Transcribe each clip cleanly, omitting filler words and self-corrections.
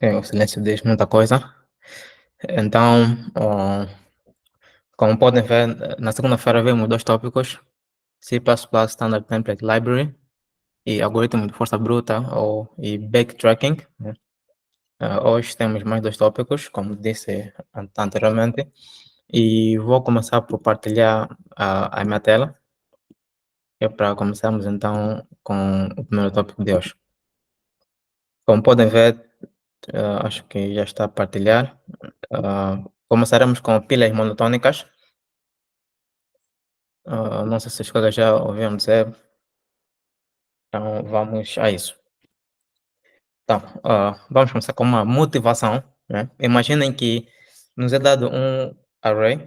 O silêncio diz muita coisa. Então, como podem ver, na segunda-feira vimos dois tópicos: C++ Standard Template Library e algoritmo de força bruta e backtracking, né? Hoje temos mais dois tópicos, como disse anteriormente, e vou começar por partilhar a minha tela, que é para começarmos então com o primeiro tópico de hoje. Como podem ver, acho que já está a partilhar. Começaremos com pilhas monotônicas. Não sei se os colegas já ouviram dizer, então vamos a isso. Então, vamos começar com uma motivação, né? Imaginem que nos é dado um array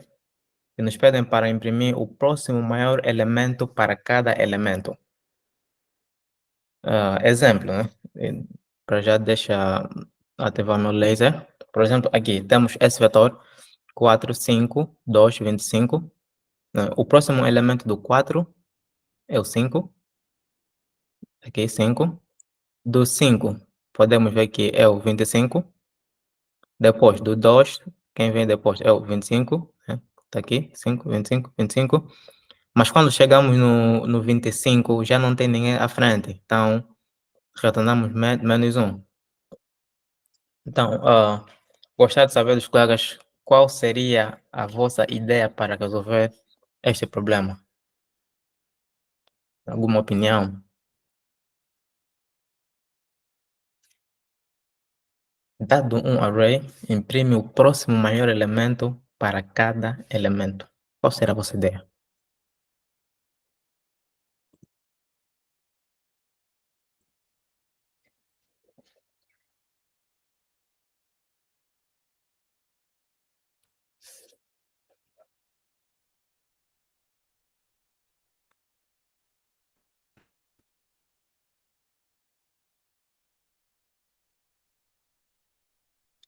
que nos pedem para imprimir o próximo maior elemento para cada elemento. Exemplo, né? Para já deixa ativar meu laser. Por exemplo, aqui temos esse vetor 4, 5, 2, 25. Né? O próximo elemento do 4 é o 5. Aqui 5. Do 5, podemos ver que é o 25. Depois do 2, quem vem depois é o 25, né? Está aqui, 5, 25, 25. Mas quando chegamos no 25, já não tem ninguém à frente. Então, retornamos menos 1. Então, gostaria de saber dos colegas qual seria a vossa ideia para resolver este problema. Alguma opinião? Dado um array, imprime o próximo maior elemento para cada elemento. Qual será a vossa ideia?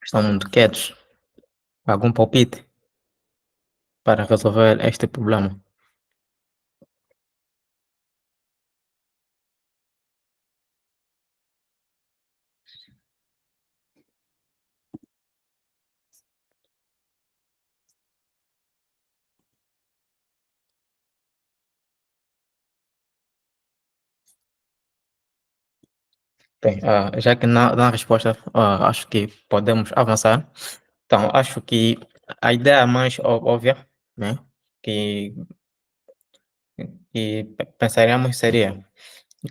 Estão muito quietos? Algum palpite para resolver este problema? Bem, já que na resposta, acho que podemos avançar. Então, acho que a ideia mais óbvia, né, que, que pensaríamos seria,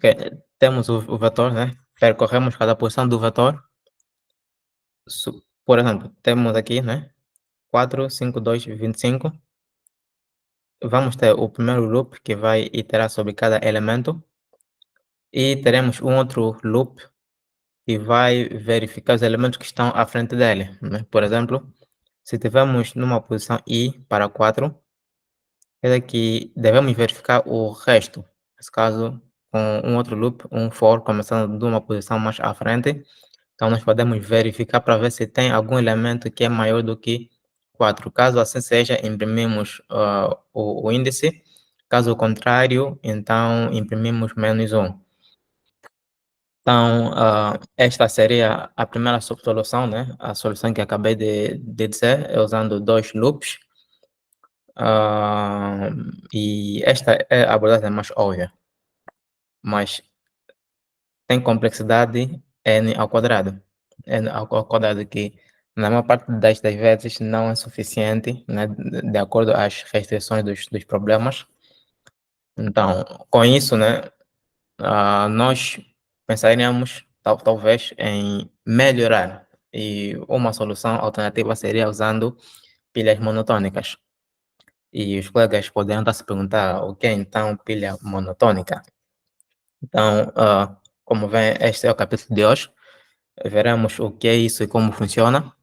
que temos o vetor, né, percorremos cada posição do vetor. Por exemplo, temos aqui, né, 4, 5, 2, 25. Vamos ter o primeiro loop que vai iterar sobre cada elemento e teremos um outro loop e vai verificar os elementos que estão à frente dele, né? Por exemplo, se tivermos numa posição i para 4, é que devemos verificar o resto. Nesse caso, com um outro loop, um for, começando de uma posição mais à frente. Então, nós podemos verificar para ver se tem algum elemento que é maior do que 4. Caso assim seja, imprimimos o índice. Caso contrário, então imprimimos menos 1. Então, esta seria a primeira solução, né? A solução que acabei de dizer, é usando dois loops. E esta é a abordagem mais óbvia, mas tem complexidade n ao quadrado. N ao quadrado que, na maior parte das vezes, não é suficiente, né? De acordo às restrições dos problemas. Então, com isso, né? Nós pensaríamos talvez em melhorar e uma solução alternativa seria usando pilhas monotônicas. E os colegas poderiam estar se perguntar o que é então pilha monotônica. Então, como vem, este é o capítulo de hoje. Veremos o que é isso e como funciona.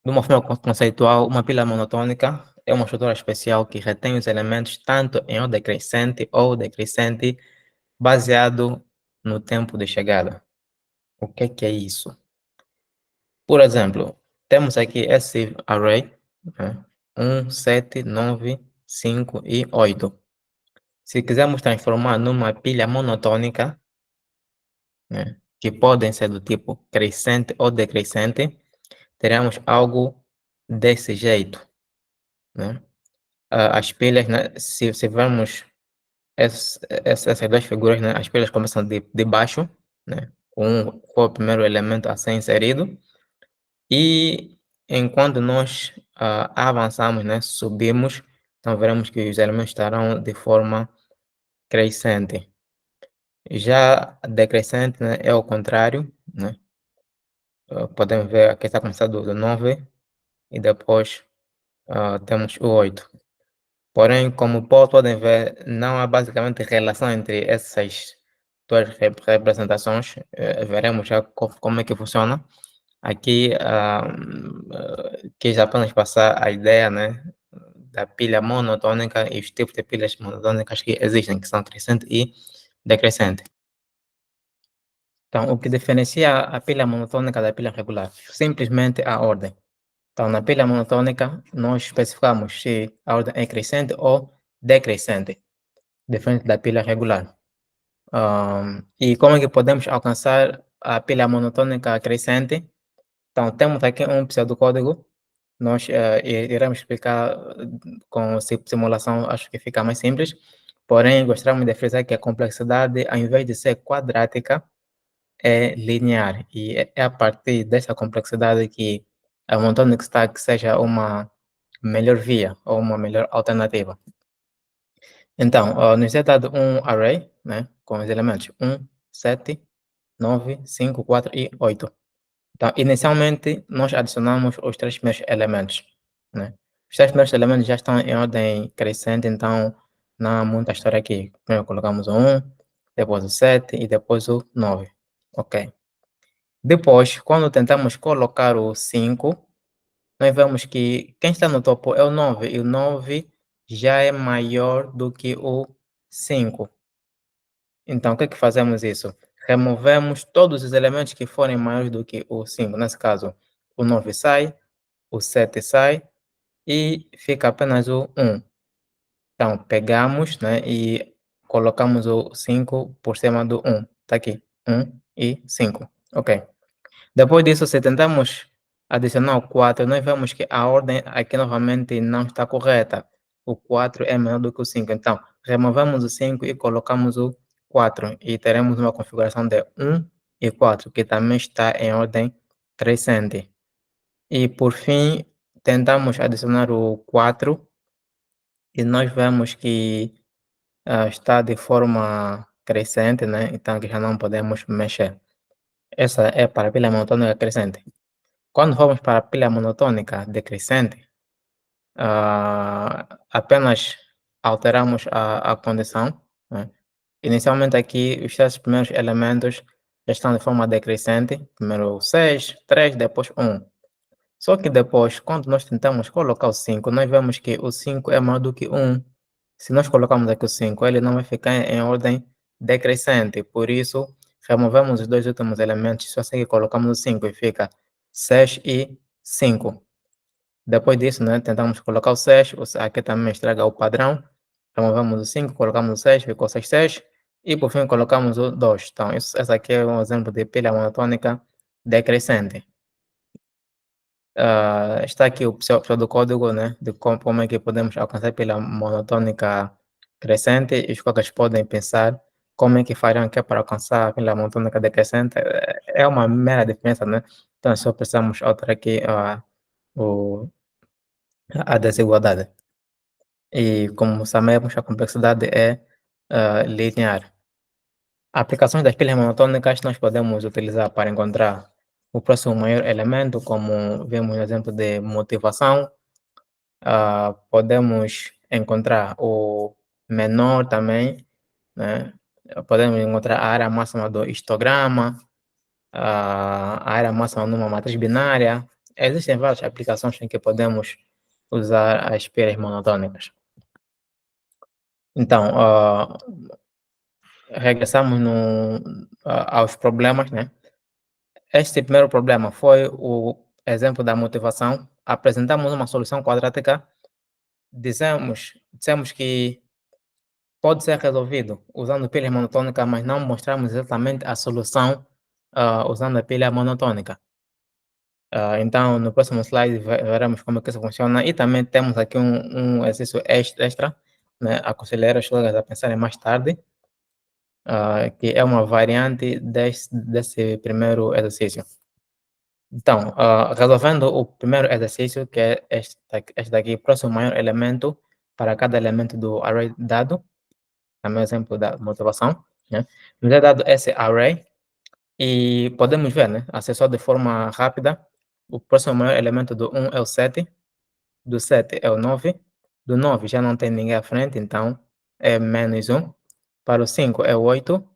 De uma forma conceitual, uma pilha monotônica é uma estrutura especial que retém os elementos tanto em ordem crescente ou decrescente baseado no tempo de chegada. O que é isso? Por exemplo, temos aqui esse array, né? 1, 7, 9, 5 e 8. Se quisermos transformar numa pilha monotônica, né? que podem ser do tipo crescente ou decrescente, teremos algo desse jeito, né? As pilhas, né, se vermos essas duas figuras, né, as pilhas começam de baixo, né? Um foi o primeiro elemento a ser inserido, e enquanto nós avançamos, né, subimos, então veremos que os elementos estarão de forma crescente. Já decrescente, né, é o contrário, né? Podemos ver aqui está começando do 9 e depois temos o 8. Porém, como podem ver, não há basicamente relação entre essas duas representações. Veremos já como é que funciona. Aqui, quis apenas passar a ideia, né, da pilha monotônica e os tipos de pilhas monotônicas que existem, que são crescente e decrescente. Então, o que diferencia a pilha monotônica da pilha regular? Simplesmente a ordem. Então, na pilha monotônica, nós especificamos se a ordem é crescente ou decrescente, diferente da pilha regular. E como é que podemos alcançar a pilha monotônica crescente? Então, temos aqui um pseudocódigo. Nós iremos explicar com simulação, acho que fica mais simples. Porém, gostaríamos de frisar que a complexidade, ao invés de ser quadrática, é linear. E é a partir dessa complexidade que a monotonic stack seja uma melhor via ou uma melhor alternativa. Então, nos é dado um array, né, com os elementos 1, 7, 9, 5, 4 e 8. Então, inicialmente, nós adicionamos os três primeiros elementos, né? Os três primeiros elementos já estão em ordem crescente, então não há muita história aqui. Primeiro colocamos o 1, depois o 7 e depois o 9. Ok. Depois, quando tentamos colocar o 5, nós vemos que quem está no topo é o 9, e o 9 já é maior do que o 5. Então, o que é que fazemos isso? Removemos todos os elementos que forem maiores do que o 5. Nesse caso, o 9 sai, o 7 sai e fica apenas o 1. Então, pegamos, né, e colocamos o 5 por cima do 1. Está aqui, 1 e 5. Ok. Depois disso, se tentamos adicionar o 4, nós vemos que a ordem aqui novamente não está correta. O 4 é menor do que o 5. Então, removemos o 5 e colocamos o 4. E teremos uma configuração de 1 e 4, que também está em ordem crescente. E, por fim, tentamos adicionar o 4 e nós vemos que está de forma crescente, né? Então, aqui já não podemos mexer. Essa é para a pilha monotônica crescente. Quando vamos para a pilha monotônica decrescente, apenas alteramos a condição, né? Inicialmente aqui, os 3 primeiros elementos estão de forma decrescente, primeiro 6, 3, depois 1. Só que depois, quando nós tentamos colocar o 5, nós vemos que o 5 é maior do que 1. Se nós colocarmos aqui o 5, ele não vai ficar em ordem decrescente, por isso, removemos os dois últimos elementos, só assim que colocamos o 5 e fica 6 e 5. Depois disso, né, tentamos colocar o 6, aqui também estraga o padrão, removemos o 5, colocamos o 6, ficou 6, 6, e por fim colocamos o 2. Então, esse aqui é um exemplo de pilha monotônica decrescente. Está aqui o do código, né, de como é que podemos alcançar pela monotônica crescente, e os colegas podem pensar como é que farão aqui para alcançar pela monotônica decrescente. É uma mera diferença, né? Então, só precisamos alterar aqui o, a desigualdade. E como sabemos, a complexidade é linear. Aplicações das pilhas monotônicas nós podemos utilizar para encontrar o próximo maior elemento, como vemos no exemplo de motivação. Podemos encontrar o menor também, né? Podemos encontrar a área máxima do histograma, a área máxima numa matriz binária. Existem várias aplicações em que podemos usar as pilhas monotônicas. Então, regressamos aos problemas, né? Este primeiro problema foi o exemplo da motivação. Apresentamos uma solução quadrática, dissemos que pode ser resolvido usando pilha monotônica, mas não mostramos exatamente a solução usando a pilha monotônica. Então, no próximo slide veremos como é que isso funciona e também temos aqui um exercício extra, né? Aconselho os colegas a pensarem mais tarde, que é uma variante desse primeiro exercício. Então, resolvendo o primeiro exercício, que é este daqui, próximo maior elemento para cada elemento do array dado, é o meu exemplo da motivação, né? Nos é dado esse array e podemos ver, né? Acessou de forma rápida, o próximo maior elemento do 1 é o 7, do 7 é o 9, do 9 já não tem ninguém à frente, então é menos 1, para o 5 é o 8,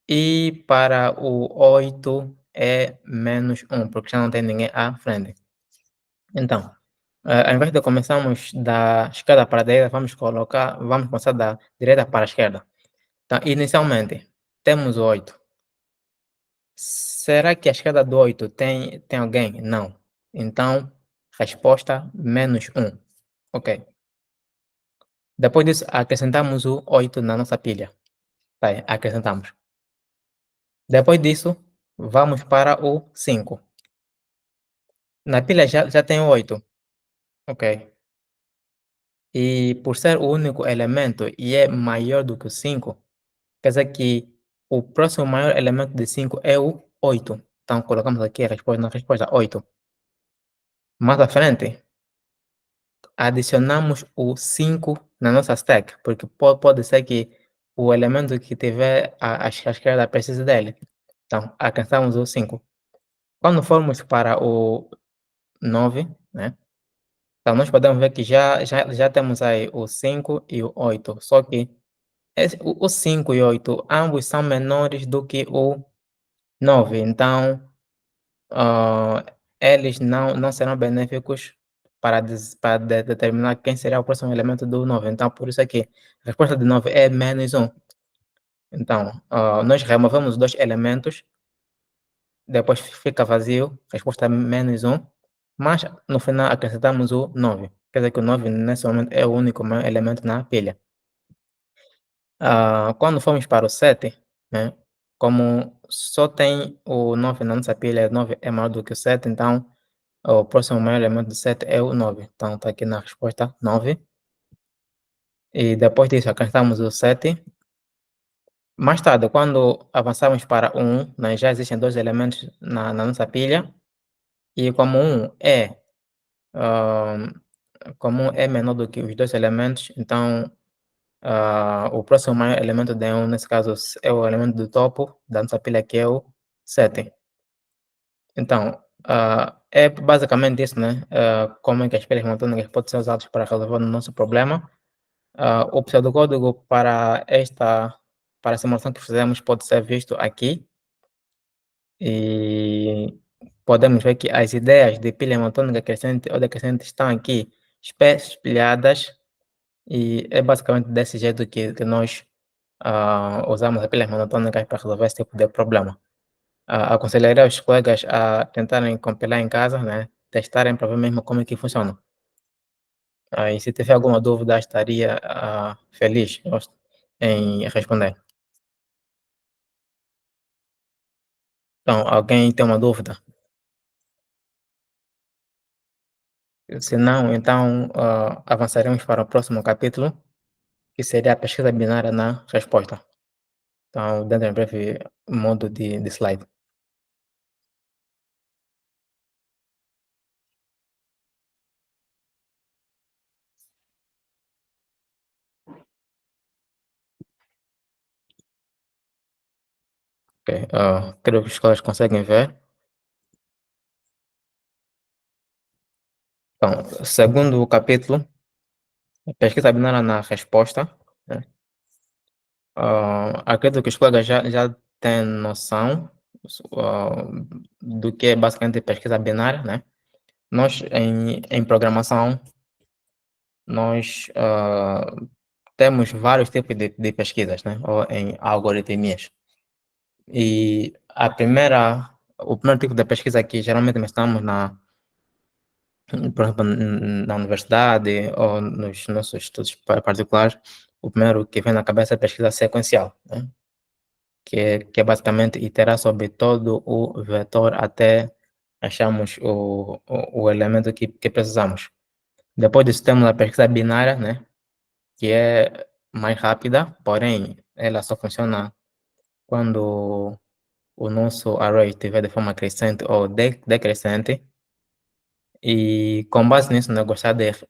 e para o 8 é menos 1, porque já não tem ninguém à frente. Então, ao invés de começarmos da esquerda para a direita, vamos começar da direita para a esquerda. Então, inicialmente, temos o 8. Será que a esquerda do 8 tem alguém? Não. Então, resposta menos 1. Ok. Depois disso, acrescentamos o 8 na nossa pilha. Tá, aí, acrescentamos. Depois disso, vamos para o 5. Na pilha já tem o 8. Ok. E por ser o único elemento e é maior do que o 5, quer dizer que o próximo maior elemento de 5 é o 8. Então, colocamos aqui a resposta na resposta 8. Mais à frente, adicionamos o 5 na nossa stack, porque pode ser que o elemento que tiver à esquerda precise dele. Então, acrescentamos o 5. Quando formos para o 9, né? Então, nós podemos ver que já temos aí o 5 e o 8, só que o 5 e 8, ambos são menores do que o 9, então eles não serão benéficos para determinar quem será o próximo elemento do 9. Então, por isso aqui, a resposta de 9 é menos 1. Então, nós removemos os dois elementos, depois fica vazio, resposta é menos 1, mas no final acrescentamos o 9. Quer dizer que o 9 nesse momento é o único maior elemento na pilha. Quando formos para o 7, né, como só tem o 9 na nossa pilha, o 9 é maior do que o 7, então o próximo maior elemento do 7 é o 9. Então está aqui na resposta 9. E depois disso acrescentamos o 7. Mais tarde, quando avançarmos para o 1, né, já existem dois elementos na nossa pilha. E ah, como 1 é menor do que os dois elementos, então o próximo maior elemento de 1, nesse caso, é o elemento do topo da nossa pilha, que é o 7. Então, é basicamente isso, né? Como é que as pilhas monotônicas podem ser usadas para resolver o nosso problema. O pseudocódigo para a simulação que fizemos pode ser visto aqui. E podemos ver que as ideias de pilha monotônica crescente ou decrescente estão aqui espelhadas, e é basicamente desse jeito que nós usamos as pilhas monotônicas para resolver esse tipo de problema. Aconselharia os colegas a tentarem compilar em casa, né? Testarem para ver mesmo como é que funciona. E se tiver alguma dúvida, estaria feliz em responder. Então, alguém tem uma dúvida? Se não, então avançaremos para o próximo capítulo, que seria a pesquisa binária na resposta. Então, dentro em breve modo de slide. Ok, creio que os colegas conseguem ver. Então, segundo o capítulo, pesquisa binária na resposta, né? Acredito que os colegas já têm noção ah, do que é basicamente pesquisa binária, né? Nós, em programação, nós temos vários tipos de pesquisas, né? Ou em algoritmias. E o primeiro tipo de pesquisa que geralmente estamos por exemplo, na universidade ou nos nossos estudos particulares, o primeiro que vem na cabeça é a pesquisa sequencial, né? que é basicamente iterar sobre todo o vetor até achamos o elemento que precisamos. Depois disso, temos a pesquisa binária, né? Que é mais rápida, porém, ela só funciona quando o nosso array estiver de forma crescente ou decrescente. E com base nisso, né, gostaria de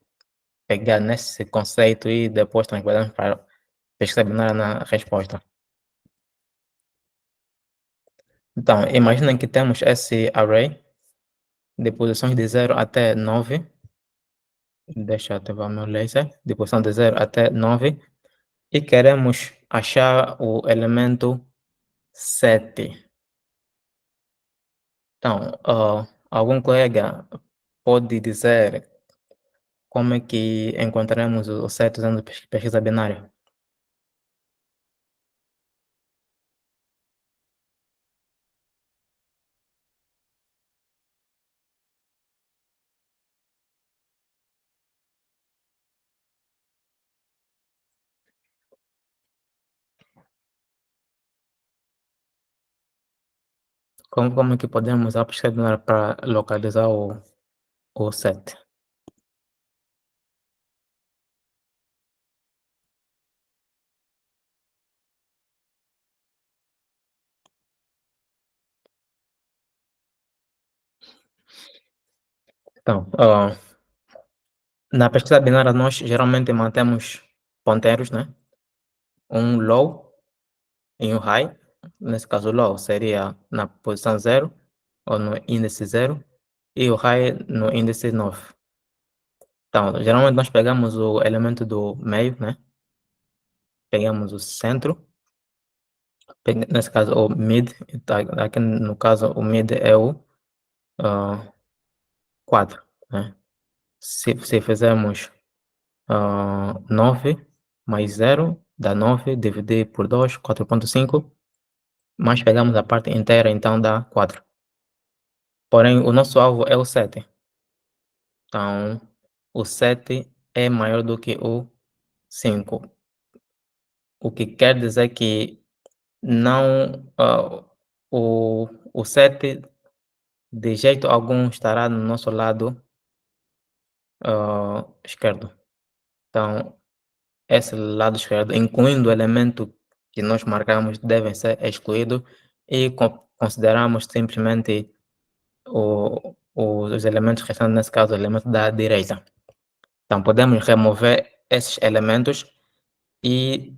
pegar nesse conceito e depois transportarmos para pesquisa binária na resposta. Então, imaginem que temos esse array de posições de 0 até 9. Deixa eu ativar meu laser. De posição de 0 até 9. E queremos achar o elemento 7. Então, algum colega pode dizer como é que encontramos o 7 usando pesquisa binária? Como é que podemos usar a pesquisa binária para localizar o 7? Então, na pesquisa binária nós geralmente mantemos ponteiros, né? Um low e um high. Nesse caso, o low seria na posição 0 ou no índice 0 e o high no índice 9. Então, geralmente nós pegamos o elemento do meio, né? Pegamos o centro, nesse caso o mid, aqui no caso o mid é o 4, né? Se fizermos 9 mais 0 dá 9, dividir por 2, 4,5, mas pegamos a parte inteira, então dá 4. Porém, o nosso alvo é o 7. Então, o 7 é maior do que o 5. O que quer dizer que não, o 7 de jeito algum estará no nosso lado esquerdo. Então, esse lado esquerdo, incluindo o elemento que nós marcamos, devem ser excluídos e consideramos simplesmente os elementos restantes, nesse caso, o elemento da direita. Então, podemos remover esses elementos e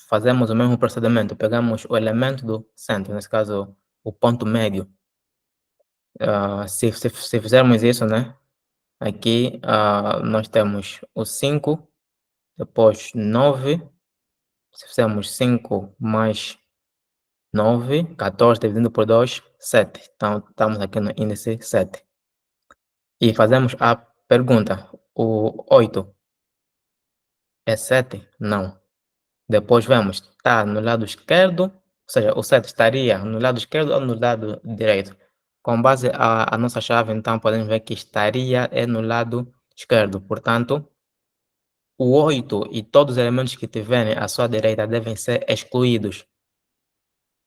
fazemos o mesmo procedimento. Pegamos o elemento do centro, nesse caso, o ponto médio. Se fizermos isso, né? Aqui nós temos o 5, depois 9. Se fizermos 5 mais 9, 14 dividindo por 2, 7. Então, estamos aqui no índice 7. E fazemos a pergunta: o 8 é 7? Não. Depois vemos, está no lado esquerdo, ou seja, o 7 estaria no lado esquerdo ou no lado direito. Com base a nossa chave, então, podemos ver que estaria no lado esquerdo. Portanto, o 8 e todos os elementos que tiverem à sua direita devem ser excluídos.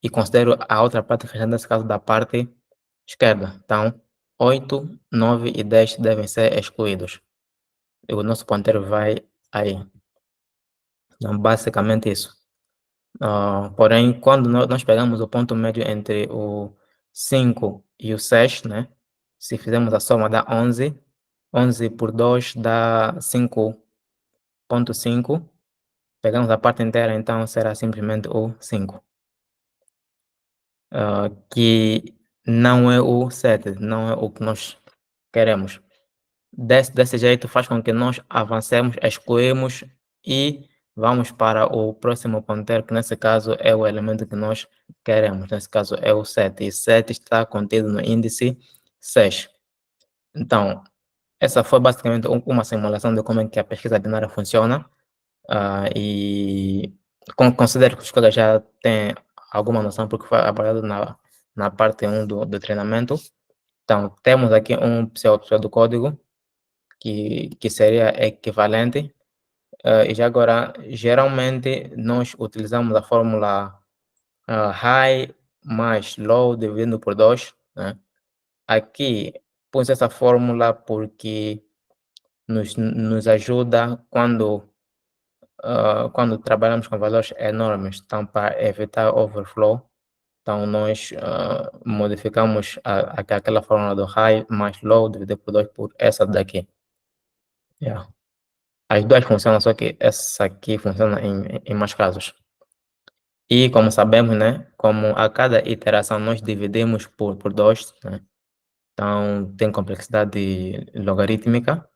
E considero a outra parte restante, nesse caso, da parte esquerda. Então, 8, 9 e 10 devem ser excluídos. E o nosso ponteiro vai aí. Então, basicamente isso. Porém, quando nós pegamos o ponto médio entre o 5 e o 6, né? Se fizermos a soma dá 11. 11 por 2 dá 5,5. Pegamos a parte inteira, então será simplesmente o 5. Que não é o 7, não é o que nós queremos. Desse jeito faz com que nós avancemos, excluímos e vamos para o próximo ponteiro, que nesse caso é o elemento que nós queremos. Nesse caso é o 7, e 7 está contido no índice 6. Então, essa foi basicamente uma simulação de como é que a pesquisa binária funciona. E considero que os colegas já têm alguma noção, porque foi abordado na parte 1 do treinamento. Então, temos aqui um pseudocódigo que seria equivalente. E já agora, geralmente, nós utilizamos a fórmula high mais low dividindo por 2, né? Aqui pus essa fórmula porque nos ajuda quando trabalhamos com valores enormes, então para evitar overflow, então nós modificamos aquela fórmula do high mais low dividido por 2 por essa daqui. Yeah. As duas funcionam, só que essa aqui funciona em mais casos. E como sabemos, né, como a cada iteração nós dividimos por 2, né, então tem complexidade logarítmica.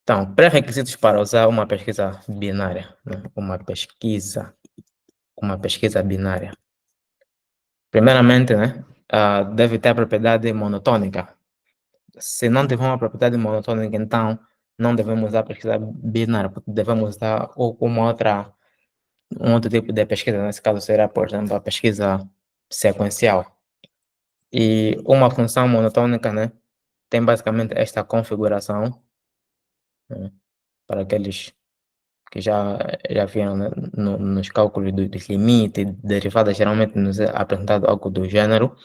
Então, pré-requisitos para usar uma pesquisa binária, né, uma pesquisa binária. Primeiramente, né, deve ter a propriedade monotônica. Se não tiver uma propriedade monotônica, então não devemos usar pesquisa binária, porque devemos usar um outro tipo de pesquisa. Nesse caso, será, por exemplo, a pesquisa sequencial. E uma função monotônica, né, tem basicamente esta configuração, né, para aqueles que já viram, né, nos cálculos dos limites, derivadas, geralmente nos é apresentado algo do gênero,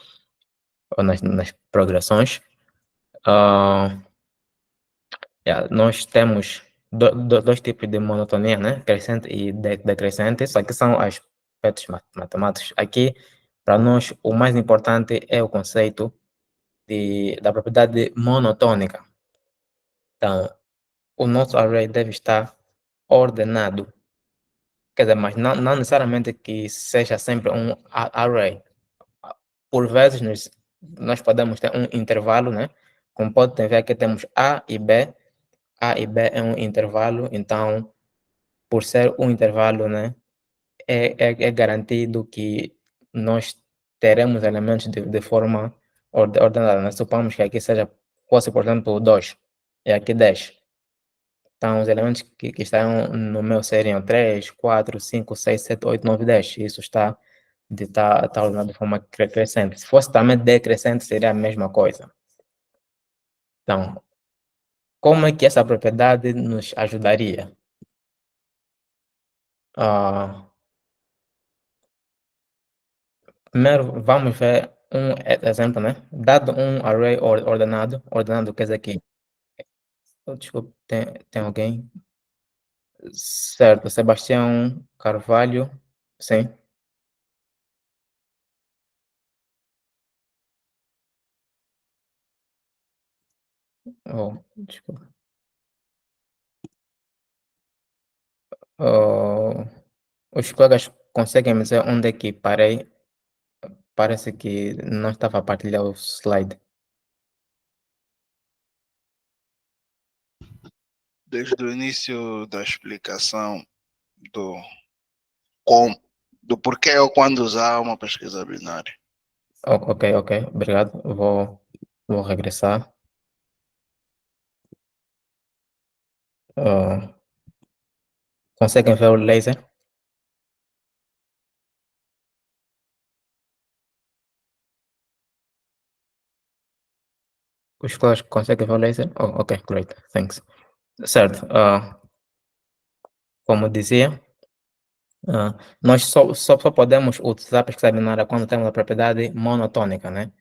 ou nas progressões. Ah, nós temos dois tipos de monotonia, né? Crescente e decrescente. Isso aqui são aspectos matemáticos. Aqui, para nós, o mais importante é o conceito da propriedade monotônica. Então, o nosso array deve estar ordenado. Quer dizer, mas não necessariamente que seja sempre um array. Por vezes, nós podemos ter um intervalo, né? Como pode ver aqui, temos A e B. A e B é um intervalo, então, por ser um intervalo, né, é garantido que nós teremos elementos de forma ordenada, né? Supomos que aqui fosse, por exemplo, 2 e aqui 10. Então, os elementos que estão no meu seriam 3, 4, 5, 6, 7, 8, 9, 10. Isso tá ordenado de forma crescente. Se fosse também decrescente, seria a mesma coisa. Então, como é que essa propriedade nos ajudaria? Ah, Primeiro, vamos ver um exemplo, né? Dado um array ordenado quer dizer que... Desculpa, tem alguém? Certo, Sebastião Carvalho, sim. Oh, desculpa. Oh, os colegas conseguem me dizer onde é que parei? Parece que não estava a partilhar o slide. Desde o início da explicação do como, do porquê ou quando usar uma pesquisa binária. Ok, obrigado. Vou regressar. Ah, Conseguem ver o laser? Os colegas conseguem ver o laser? Oh, ok, great, thanks. Certo, como dizia, nós só podemos utilizar a pesquisa binária quando temos a propriedade monotônica, né?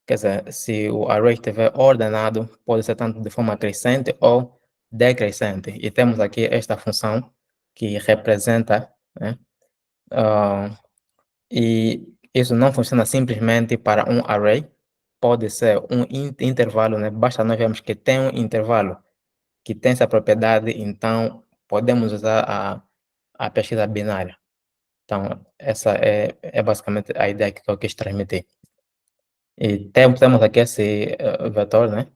Quer dizer, se o array estiver ordenado, pode ser tanto de forma crescente ou decrescente. E temos aqui esta função que representa, né? E isso não funciona simplesmente para um array, pode ser um intervalo, né? Basta nós vermos que tem um intervalo que tem essa propriedade, então podemos usar a pesquisa binária. Então, essa é basicamente a ideia que eu quis transmitir. E temos aqui esse vetor, né?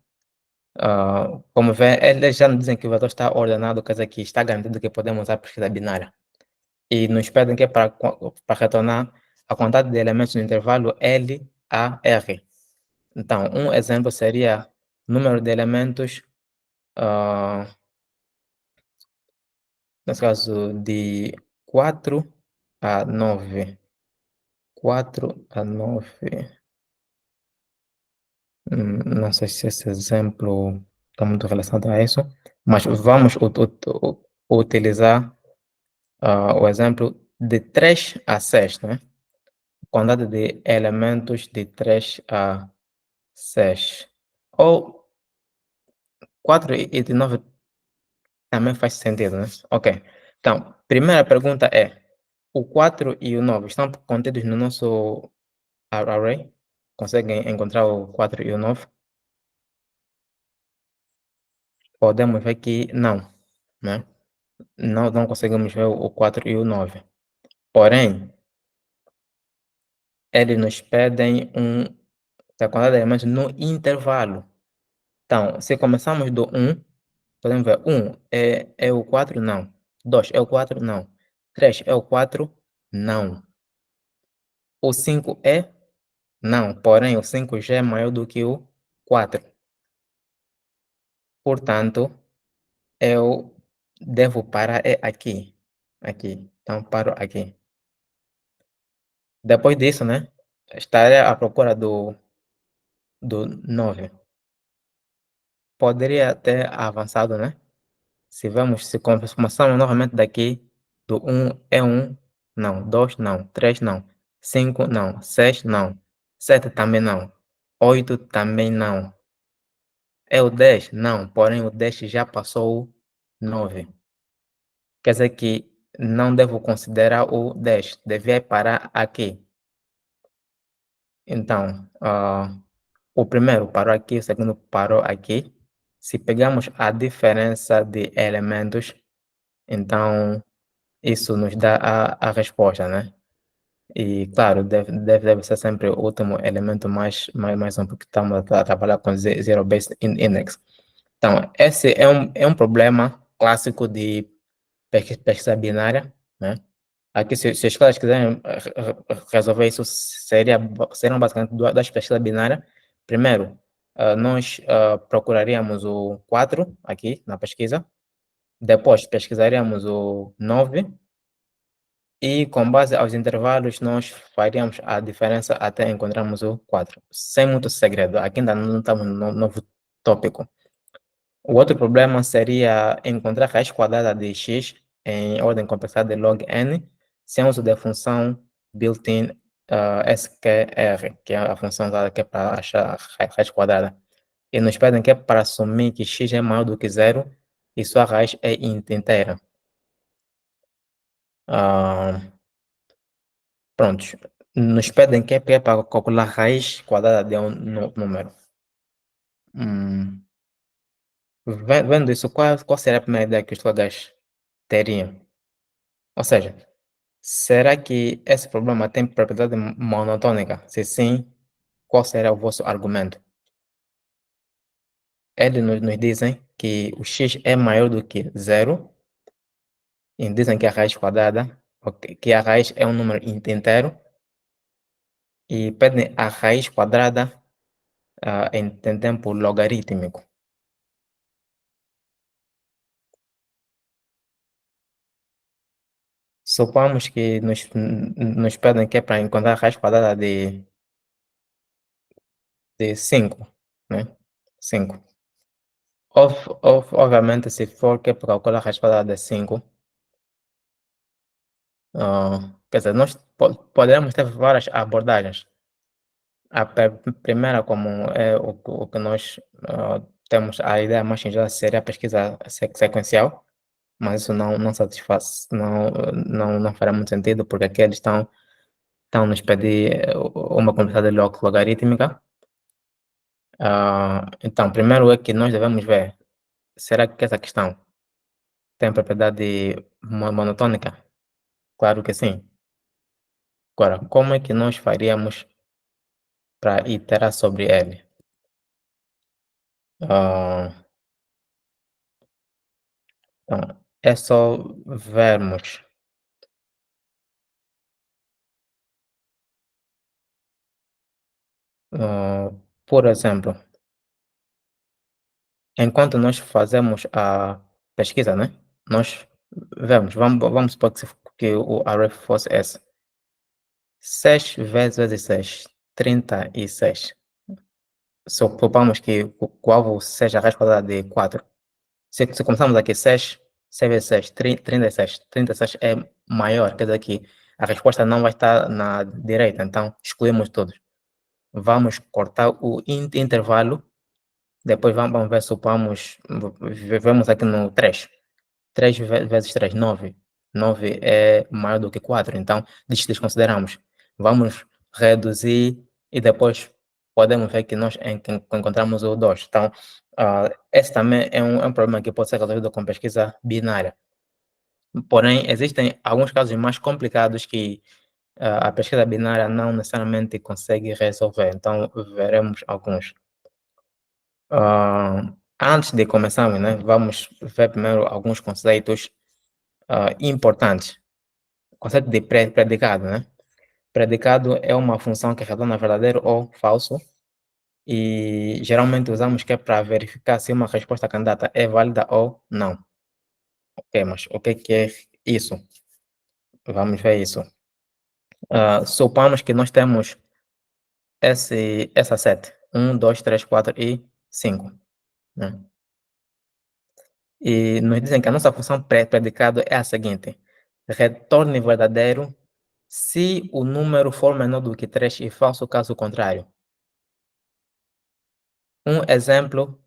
Como vê, eles já nos dizem que o vetor está ordenado, quer dizer que está garantido que podemos usar a pesquisa binária. E nos pedem que para retornar a quantidade de elementos no intervalo L a R. Então, um exemplo seria número de elementos, nesse caso, de 4 a 9. 4 a 9. Não sei se esse exemplo está muito relacionado a isso, mas vamos utilizar o exemplo de 3 a 6, né? Quantidade de elementos de 3 a 6. Ou 4 e de 9 também faz sentido, né? Ok. Então, primeira pergunta é: o 4 e o 9 estão contidos no nosso array? Conseguem encontrar o 4 e o 9? Podemos ver que não, né? Não conseguimos ver o 4 e o 9. Porém, eles nos pedem a quantidade de elementos no intervalo. Então, se começamos do 1, podemos ver 1 é o 4? Não. 2 é o 4? Não. 3 é o 4? Não. O 5 é? Não. Porém, o 5 já é maior do que o 4. Portanto, eu devo parar aqui. Aqui. Então, paro aqui. Depois disso, né? Estarei à procura do 9. Poderia ter avançado, né? Se começarmos novamente daqui, do 1 é 1, não. 2 não. 3 não. 5 não. 6 não. 7 também não. 8 também não. É o 10? Não. Porém, o 10 já passou o 9. Quer dizer que não devo considerar o 10. Devia parar aqui. Então, o primeiro parou aqui, o segundo parou aqui. Se pegarmos a diferença de elementos, então isso nos dá a resposta, né? E claro, deve ser sempre o último elemento mais um, porque estamos a trabalhar com Zero-Based Index. Então, esse é um problema clássico de pesquisa binária, né? Aqui, se as escolas quiserem resolver isso, seriam basicamente duas pesquisas binárias. Primeiro, nós procuraríamos o 4 aqui na pesquisa, depois pesquisaríamos o 9 e com base aos intervalos nós faríamos a diferença até encontrarmos o 4, sem muito segredo. Aqui ainda não estamos no novo tópico. O outro problema seria encontrar a raiz quadrada de x em ordem de complexidade de log n, sem uso da função built-in sqr, que é a função usada aqui para achar a raiz quadrada. E nos pedem que é para assumir que x é maior do que zero e sua raiz é inteira. Prontos. Nos pedem que é para calcular a raiz quadrada de um número. Vendo isso, qual seria a primeira ideia que os colegas teriam? Ou seja, será que esse problema tem propriedade monotônica? Se sim, qual será o vosso argumento? Eles nos dizem que o x é maior do que zero, e dizem que a raiz quadrada, que a raiz é um número inteiro, e pedem a raiz quadrada em tempo logarítmico. Supomos que nos pedem que é para encontrar a raiz quadrada de 5, né? 5. Obviamente, se for que é para calcular a raiz quadrada de 5, quer dizer, nós poderemos ter várias abordagens. A primeira, como é o que nós temos, a ideia mais singela seria a pesquisa sequencial, mas isso não satisfaz, não fará muito sentido, porque aqui eles estão nos pedir uma complexidade logarítmica. Então, primeiro é que nós devemos ver, será que essa questão tem propriedade monotônica? Claro que sim. Agora, como é que nós faríamos para iterar sobre ele? Então, é só vermos. Por exemplo, enquanto nós fazemos a pesquisa, né? Nós vamos supor que o array fosse esse. 6 vezes 6, 36. Supomos que o alvo seja a raiz quadrada de 4. Se começarmos aqui 6 vezes 6, 36. 36 é maior, quer dizer que a resposta não vai estar na direita, então excluímos todos. Vamos cortar o intervalo, depois vamos ver, supomos, vemos aqui no 3. 3 vezes 3, 9. 9 é maior do que 4, então desconsideramos. Vamos reduzir e depois podemos ver que nós encontramos o 2. Então, esse também é um problema que pode ser resolvido com pesquisa binária. Porém, existem alguns casos mais complicados que a pesquisa binária não necessariamente consegue resolver. Então, veremos alguns. Antes de começarmos, né, vamos ver primeiro alguns conceitos importantes. Conceito de predicado, né? Predicado é uma função que retorna verdadeiro ou falso e geralmente usamos que é para verificar se uma resposta candidata é válida ou não. Ok, mas o que é isso? Vamos ver isso. Supomos que nós temos essa sete. 1, 2, 3, 4 e 5. Né? E nos dizem que a nossa função predicado é a seguinte: retorne verdadeiro se o número for menor do que 3 e falso caso contrário. Um exemplo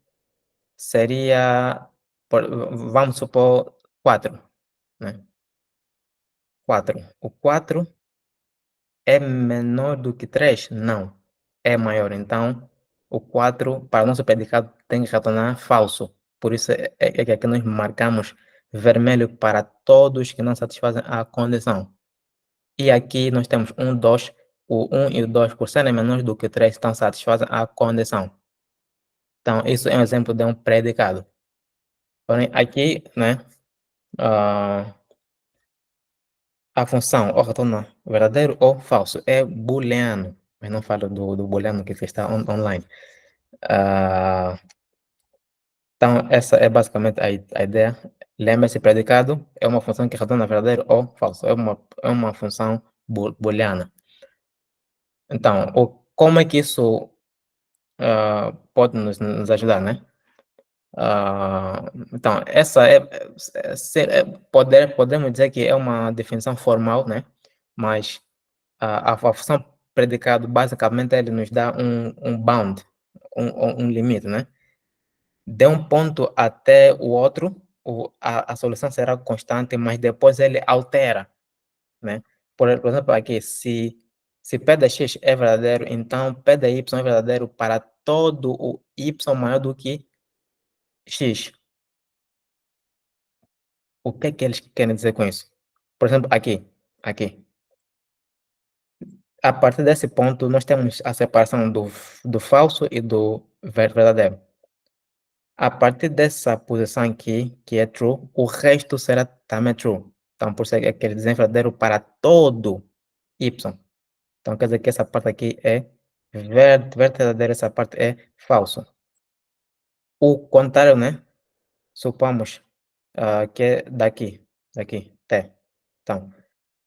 seria, vamos supor, 4. Né? 4. O 4 é menor do que 3? Não. É maior. Então, o 4, para o nosso predicado, tem que retornar falso. Por isso é que aqui nós marcamos vermelho para todos que não satisfazem a condição. E aqui nós temos 1, 2. O 1 e o 2, por serem menores do que 3, estão satisfazem a condição. Então, isso é um exemplo de um predicado. Porém, aqui, né, a função ou retorna verdadeiro ou falso. É booleano, mas não falo do booleano que está online. Então, essa é basicamente a ideia. Lembre-se, predicado é uma função que retorna verdadeiro ou falso. É uma função booleana. Então, como é que isso pode nos ajudar, né? Então, essa podemos dizer que é uma definição formal, né? Mas a função predicado, basicamente, ele nos dá um bound, um limite, né? De um ponto até o outro, a solução será constante, mas depois ele altera, né? Por exemplo, aqui, se P de x é verdadeiro, então P de y é verdadeiro para todo o y maior do que x. O que é que eles querem dizer com isso? Por exemplo, aqui. A partir desse ponto, nós temos a separação do falso e do verdadeiro. A partir dessa posição aqui, que é true, o resto será também true. Então, por isso é que ele diz verdadeiro para todo y. Então, quer dizer que essa parte aqui é verdadeira, essa parte é falso. O contrário, né? Supomos que é daqui, t. Então,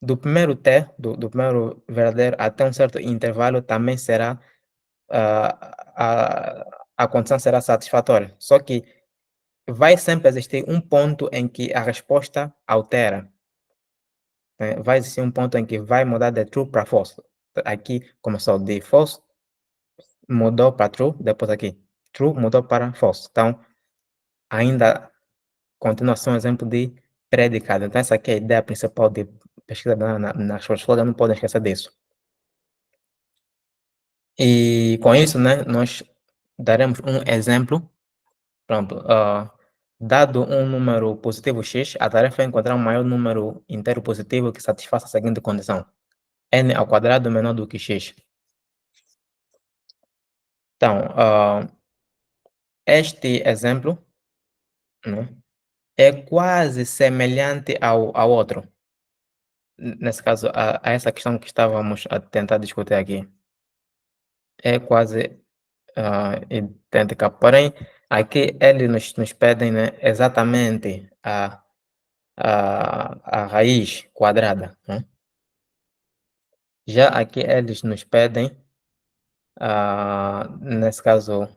do primeiro t, do primeiro verdadeiro até um certo intervalo, também será, a condição será satisfatória. Só que vai sempre existir um ponto em que a resposta altera. Né? Vai existir um ponto em que vai mudar de true para false. Aqui começou de false, mudou para true, depois aqui true mudou para false. Então, ainda continua a ser um exemplo de predicado. Então, essa aqui é a ideia principal de pesquisa nas escolas, não podem esquecer disso. E com isso, né, nós daremos um exemplo. Pronto. Dado um número positivo x, a tarefa é encontrar um maior número inteiro positivo que satisfaça a seguinte condição: n ao quadrado menor do que x. Então, este exemplo, né, é quase semelhante ao outro. Nesse caso, a essa questão que estávamos a tentar discutir aqui. É quase idêntica. Porém, aqui eles nos pedem, né, exatamente a raiz quadrada. Né? Já aqui eles nos pedem, nesse caso,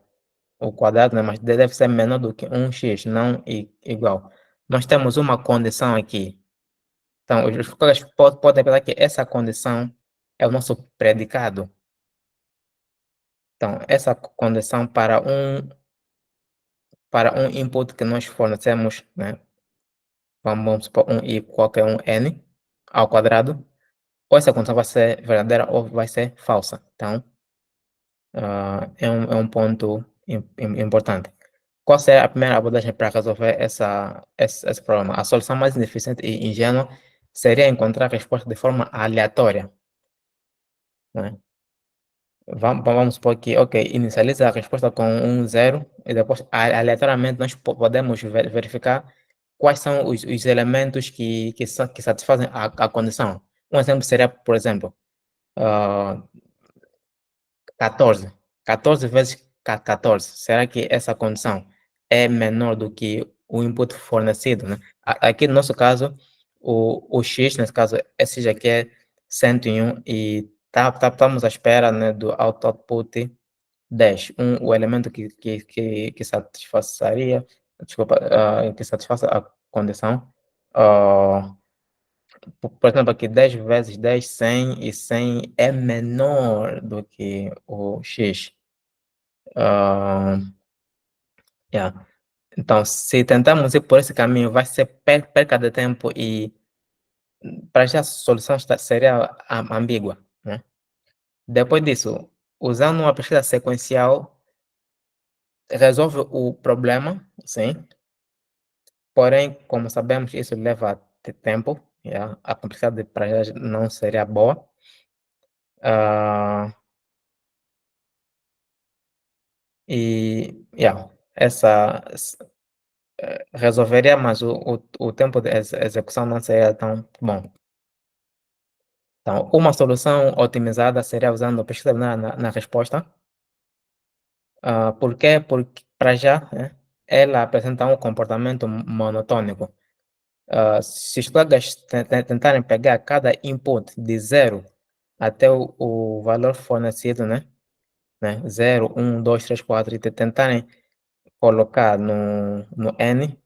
o quadrado, né, mas deve ser menor do que 1x, não igual. Nós temos uma condição aqui. Então, os colegas podem pensar que essa condição é o nosso predicado. Então, essa condição para um input que nós fornecemos, né? Vamos supor um i qualquer um n ao quadrado, ou essa condição vai ser verdadeira ou vai ser falsa. Então, é um ponto importante. Qual seria a primeira abordagem para resolver esse problema? A solução mais ineficiente e ingênua seria encontrar a resposta de forma aleatória, né? Vamos supor que, ok, inicializa a resposta com um zero e depois aleatoriamente nós podemos verificar quais são os elementos que satisfazem a condição. Um exemplo seria, por exemplo, ah, 14. 14 vezes 14. Será que essa condição é menor do que o input fornecido, né? Aqui no nosso caso, o x, nesse caso, esse aqui é 101 e estamos à espera, né, do output 10. O elemento que satisfaria, desculpa, que satisfaça a condição. ah, por exemplo, aqui 10 vezes 10, 100, e 100 é menor do que o x. Ah, yeah. Então, se tentarmos ir por esse caminho, vai ser perca de tempo e para já a solução seria ambígua, né? Depois disso, usando uma pesquisa sequencial, resolve o problema, sim, porém, como sabemos, isso leva tempo, yeah, a complexidade para já não seria boa. Ah, yeah, essa resolveria, mas o tempo de execução não seria tão bom. Então, uma solução otimizada seria usando a pesquisa na resposta. Por quê? Porque, para já, né, ela apresenta um comportamento monotônico. Se os colegas tentarem pegar cada input de 0 até o valor fornecido, né, 0, 1, 2, 3, 4, e tentarem colocar no n,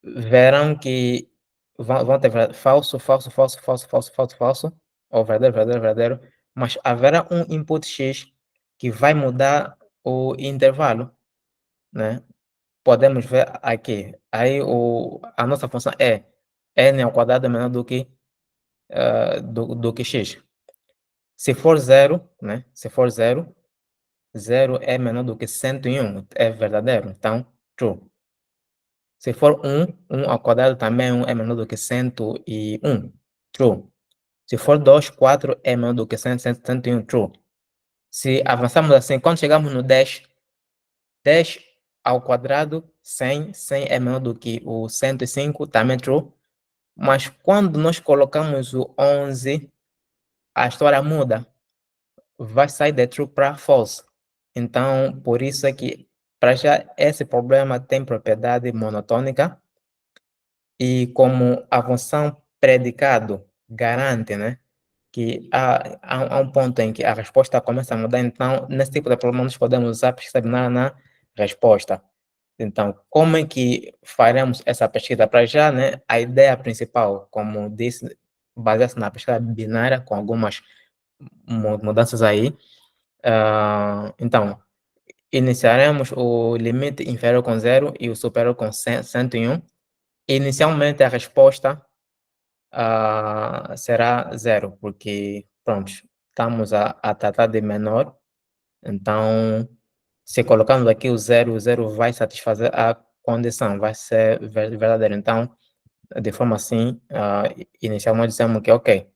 verão que vão ter falso, falso, falso, falso, falso, falso, falso, ou verdadeiro, verdadeiro, verdadeiro, mas haverá um input x que vai mudar o intervalo, né? Podemos ver aqui, aí a nossa função é n ao quadrado é menor do que x. Se for zero, né? Se for zero, zero é menor do que 101, é verdadeiro, então true. Se for 1 ao quadrado também é menor do que 101. True. Se for 2, 4 é menor do que 101. True. Se avançarmos assim, quando chegamos no 10, 10 ao quadrado, 100. 100 é menor do que o 105, também true. Mas quando nós colocamos o 11, a história muda. Vai sair de true para false. Então, por isso é que, para já, esse problema tem propriedade monotônica. E como a função predicado garante, né, que há um ponto em que a resposta começa a mudar, então, nesse tipo de problema, nós podemos usar a pesquisa binária na resposta. Então, como é que faremos essa pesquisa? Para já, né, a ideia principal, como disse, baseia-se na pesquisa binária, com algumas mudanças aí. Então, iniciaremos o limite inferior com 0 e o superior com 101. Inicialmente, a resposta será 0, porque, pronto, estamos a tratar de menor, então, se colocamos aqui o zero vai satisfazer a condição, vai ser verdadeiro. Então, de forma assim, inicialmente dissemos que, ok,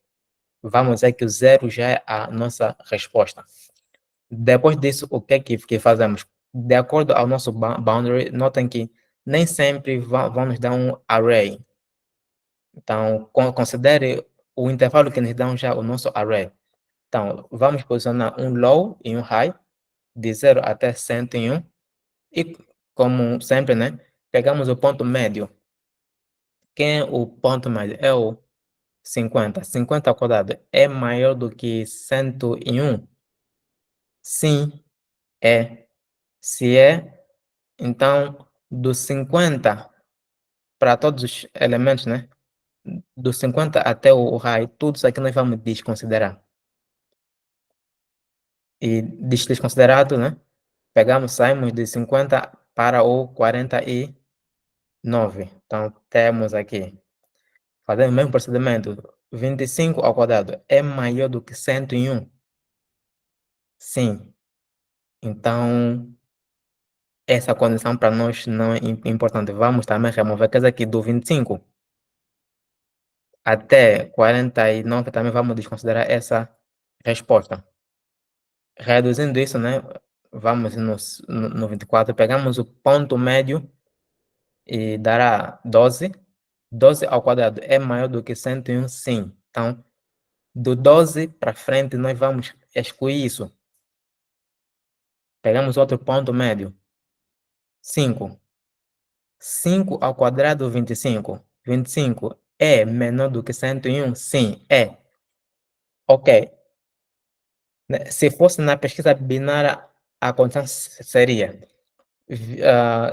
vamos dizer que o zero já é a nossa resposta. Depois disso, o que é que fazemos? De acordo ao nosso boundary, notem que nem sempre vão nos dar um array. Então, considere o intervalo que nos dão já o nosso array. Então, vamos posicionar um low e um high, de 0 até 101. E, como sempre, né, pegamos o ponto médio. Quem é o ponto médio? É o 50. 50 ao quadrado é maior do que 101? Sim, é. Se é, então, do 50 para todos os elementos, né? do 50 até o high, tudo isso aqui nós vamos desconsiderar. E desconsiderado, né? Pegamos, saímos de 50 para o 49. Então, temos aqui, fazendo o mesmo procedimento, 25 ao quadrado é maior do que 101? Sim. Então, essa condição para nós não é importante. Vamos também remover, quer dizer que do 25 até 49 também vamos desconsiderar essa resposta. Reduzindo isso, né? Vamos no 24, pegamos o ponto médio e dará 12. 12 ao quadrado é maior do que 101, sim. Então, do 12 para frente, nós vamos excluir isso. Pegamos outro ponto médio. 5. 5 ao quadrado, 25. 25 é menor do que 101? Sim, é. Ok. Né, se fosse na pesquisa binária, a condição seria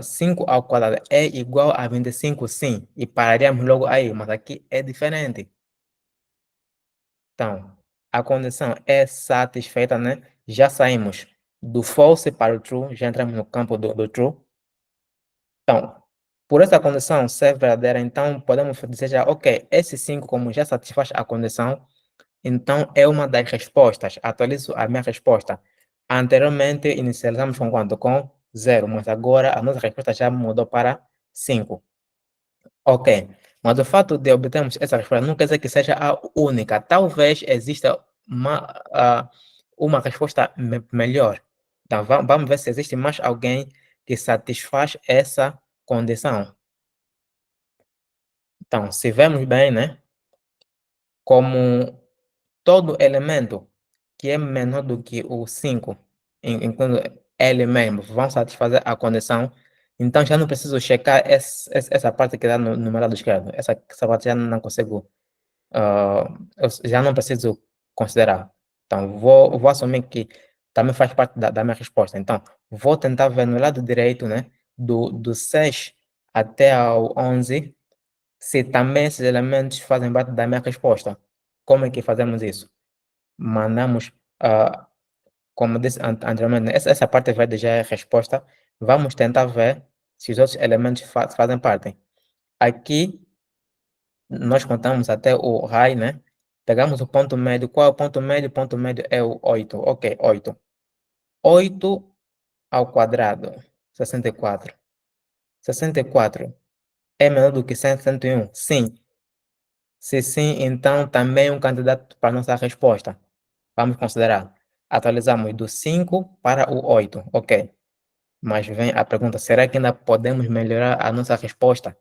5 ao quadrado é igual a 25? Sim. E pararíamos logo aí, mas aqui é diferente. Então, a condição é satisfeita, né? Já saímos do false para o true, já entramos no campo do true. Então, por essa condição ser verdadeira, então podemos dizer já, ok, esse 5, como já satisfaz a condição, então é uma das respostas. Atualizo a minha resposta. Anteriormente, inicializamos com quanto? Com 0, mas agora a nossa resposta já mudou para 5. Ok, mas o fato de obtermos essa resposta não quer dizer que seja a única. Talvez exista uma resposta melhor. Então, vamos ver se existe mais alguém que satisfaz essa condição. Então, se vemos bem, né, como todo elemento que é menor do que o 5, enquanto ele mesmo vão satisfazer a condição, então já não preciso checar essa parte que está no lado esquerdo. Essa parte já não consigo, eu já não preciso considerar. Então, vou assumir que também faz parte da minha resposta. Então, vou tentar ver no lado direito, né, do 6 até ao 11, se também esses elementos fazem parte da minha resposta. Como é que fazemos isso? Mandamos, como disse anteriormente, né, essa parte verde já é a resposta. Vamos tentar ver se os outros elementos fazem parte. Aqui, nós contamos até o high, né? Pegamos o ponto médio. Qual é o ponto médio? O ponto médio é o 8. Ok, 8. 8 ao quadrado, 64. 64 é menor do que 101? Sim. Se sim, então também um candidato para nossa resposta. Vamos considerar. Atualizamos do 5 para o 8. Ok. Mas vem a pergunta: será que ainda podemos melhorar a nossa resposta?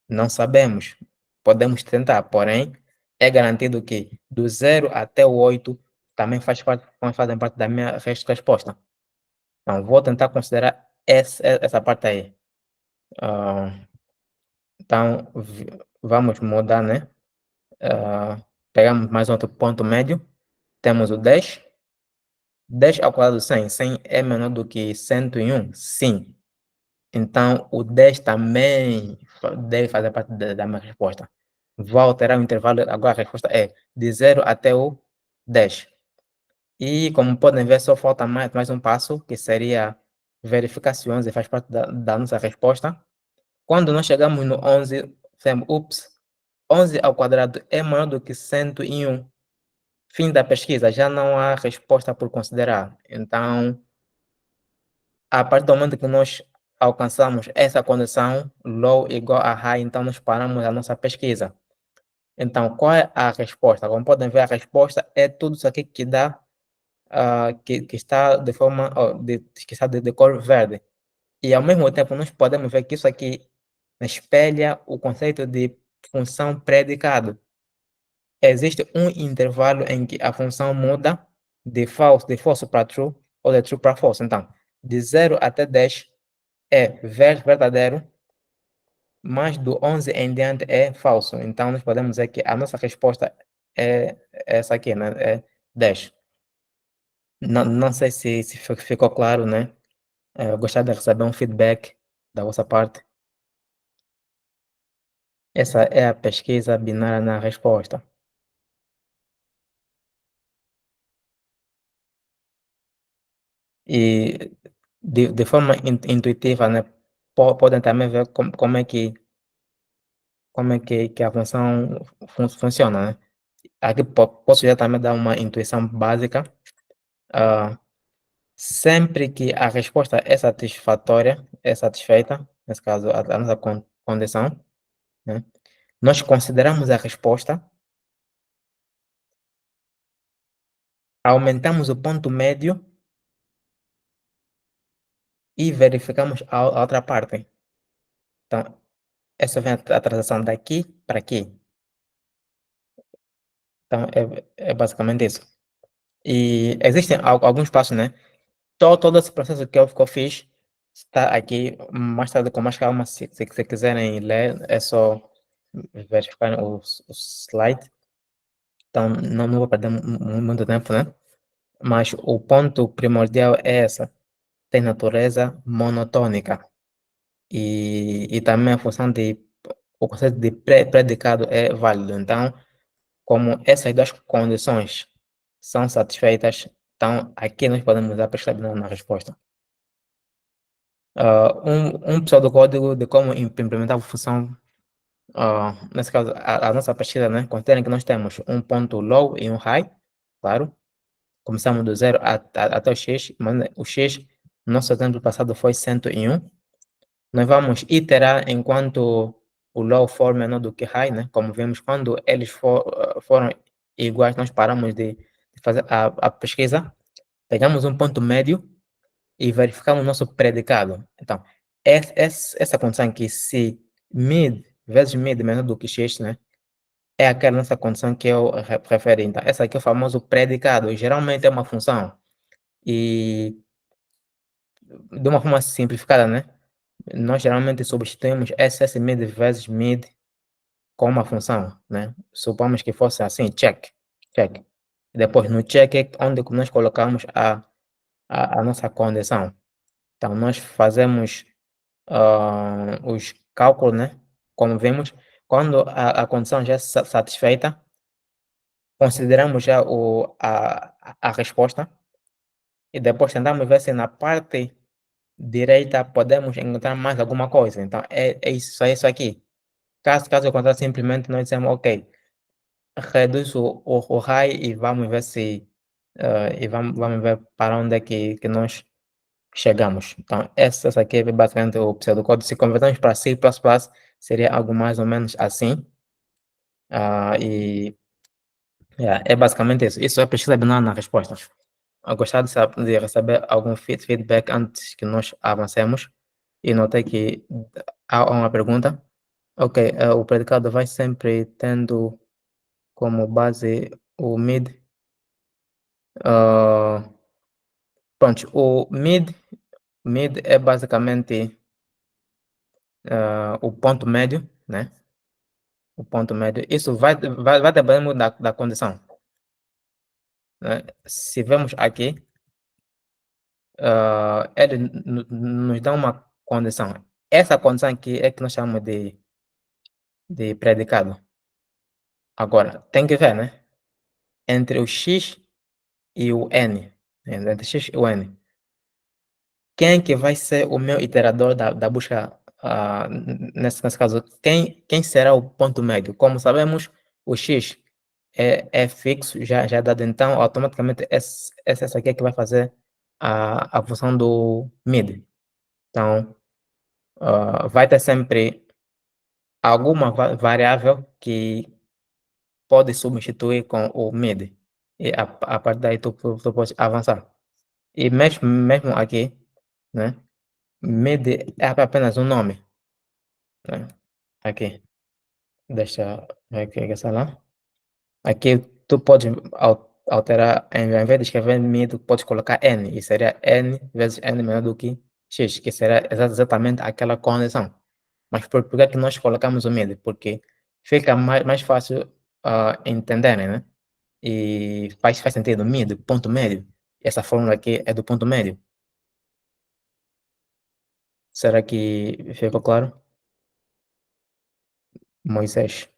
Não sabemos. Podemos tentar, porém, é garantido que do 0 até o 8 também fazem parte da minha resposta. Então, vou tentar considerar essa parte aí. Ah, então, vamos mudar, né? Pegamos mais outro ponto médio. Temos o 10. 10 ao quadrado de 100. 100 é menor do que 101? Sim. Então, o 10 também deve fazer parte da minha resposta. Vou alterar o intervalo, agora a resposta é de 0 até o 10. E, como podem ver, só falta mais um passo, que seria verificar se o 11 faz parte da nossa resposta. Quando nós chegamos no 11, dizemos, ups, 11 ao quadrado é maior do que 101. Fim da pesquisa, já não há resposta por considerar. Então, a partir do momento que nós alcançamos essa condição, low igual a high, então nós paramos a nossa pesquisa. Então, qual é a resposta? Como podem ver, a resposta é tudo isso aqui que dá, que está de forma, que está de cor verde. E ao mesmo tempo, nós podemos ver que isso aqui espelha o conceito de função predicado. Existe um intervalo em que a função muda de false para true ou de true para false. Então, de 0 até 10 é verdadeiro, mas do 11 em diante é falso. Então, nós podemos dizer que a nossa resposta é essa aqui, né? É 10. Não sei se ficou claro, né? Eu gostaria de receber um feedback da vossa parte. Essa é a pesquisa binária na resposta. E de forma intuitiva, né, podem também ver como é que a função funciona, né? Aqui posso já também dar uma intuição básica. Ah, sempre que a resposta é satisfatória, é satisfeita, nesse caso a nossa condição, né, nós consideramos a resposta, aumentamos o ponto médio e verificamos a outra parte. Então, essa vem a transação daqui para aqui. Então, é basicamente isso. E existem alguns passos, né? Todo esse processo que eu fiz está aqui mais tarde com mais calma. Se quiserem ler, é só verificar o slide. Então, não vou perder muito tempo, né? Mas o ponto primordial é essa. Tem natureza monotônica. E também a função o conceito de predicado é válido. Então, como essas duas condições são satisfeitas, então aqui nós podemos usar para escrever na resposta. Um pseudocódigo de como implementar a função, nesse caso, a nossa pesquisa, né? Considera que nós temos um ponto low e um high, claro. Começamos do zero até o x, mas o x, no nosso exemplo passado foi 101. Nós vamos iterar enquanto o low for menor do que high, né? Como vimos, quando eles foram iguais, nós paramos de fazer a pesquisa, pegamos um ponto médio e verificamos o nosso predicado. Então, essa condição aqui, se mid vezes mid menor do que x, né? É aquela nossa condição que eu referi. Então, essa aqui é o famoso predicado. E geralmente é uma função. E de uma forma simplificada, né? Nós geralmente substituímos ss mid vezes mid com uma função, né? Supomos que fosse assim, check, check. Depois no check é onde nós colocamos a nossa condição. Então nós fazemos os cálculos, né? Como vemos, quando a condição já é satisfeita, consideramos já a resposta e depois tentamos ver se na parte direita podemos encontrar mais alguma coisa. Então é isso aqui. Caso contrário, simplesmente nós dizemos, ok, reduz o raio e vamos ver se vamos ver para onde é que nós chegamos. Então, essa aqui é basicamente o pseudocódigo. Se convertermos para C++, seria algo mais ou menos assim. E é basicamente isso. Isso é pesquisa binária na resposta. Eu gostaria de receber algum feedback antes que nós avancemos. E notei que há uma pergunta. Ok, o predicado vai sempre tendo como base o mid. ah, Pronto, o mid é basicamente o ponto médio, né? O ponto médio. Isso vai depender muito da condição, né? Se vemos aqui, ele nos dá uma condição. Essa condição aqui é que nós chamamos de predicado. Agora, tem que ver, né? Entre o x e o n. Entre x e o n. Quem que vai ser o meu iterador da busca, nesse caso? Quem será o ponto médio? Como sabemos, o x é fixo, já é dado, então automaticamente essa aqui é que vai fazer a função do mid. Então, vai ter sempre alguma variável que pode substituir com o mid. E a partir daí tu pode avançar. E mesmo aqui, né? Mid é apenas um nome, né? Aqui, deixa eu ver aqui, essa lá. Aqui tu pode alterar, em vez de escrever mid, tu pode colocar n, e seria n vezes n menor do que x, que será exatamente aquela condição. Mas por que é que nós colocamos o mid? Porque fica mais fácil entenderem, né? E faz sentido, mid, ponto médio. Essa fórmula aqui é do ponto médio. Será que ficou claro? Moisés.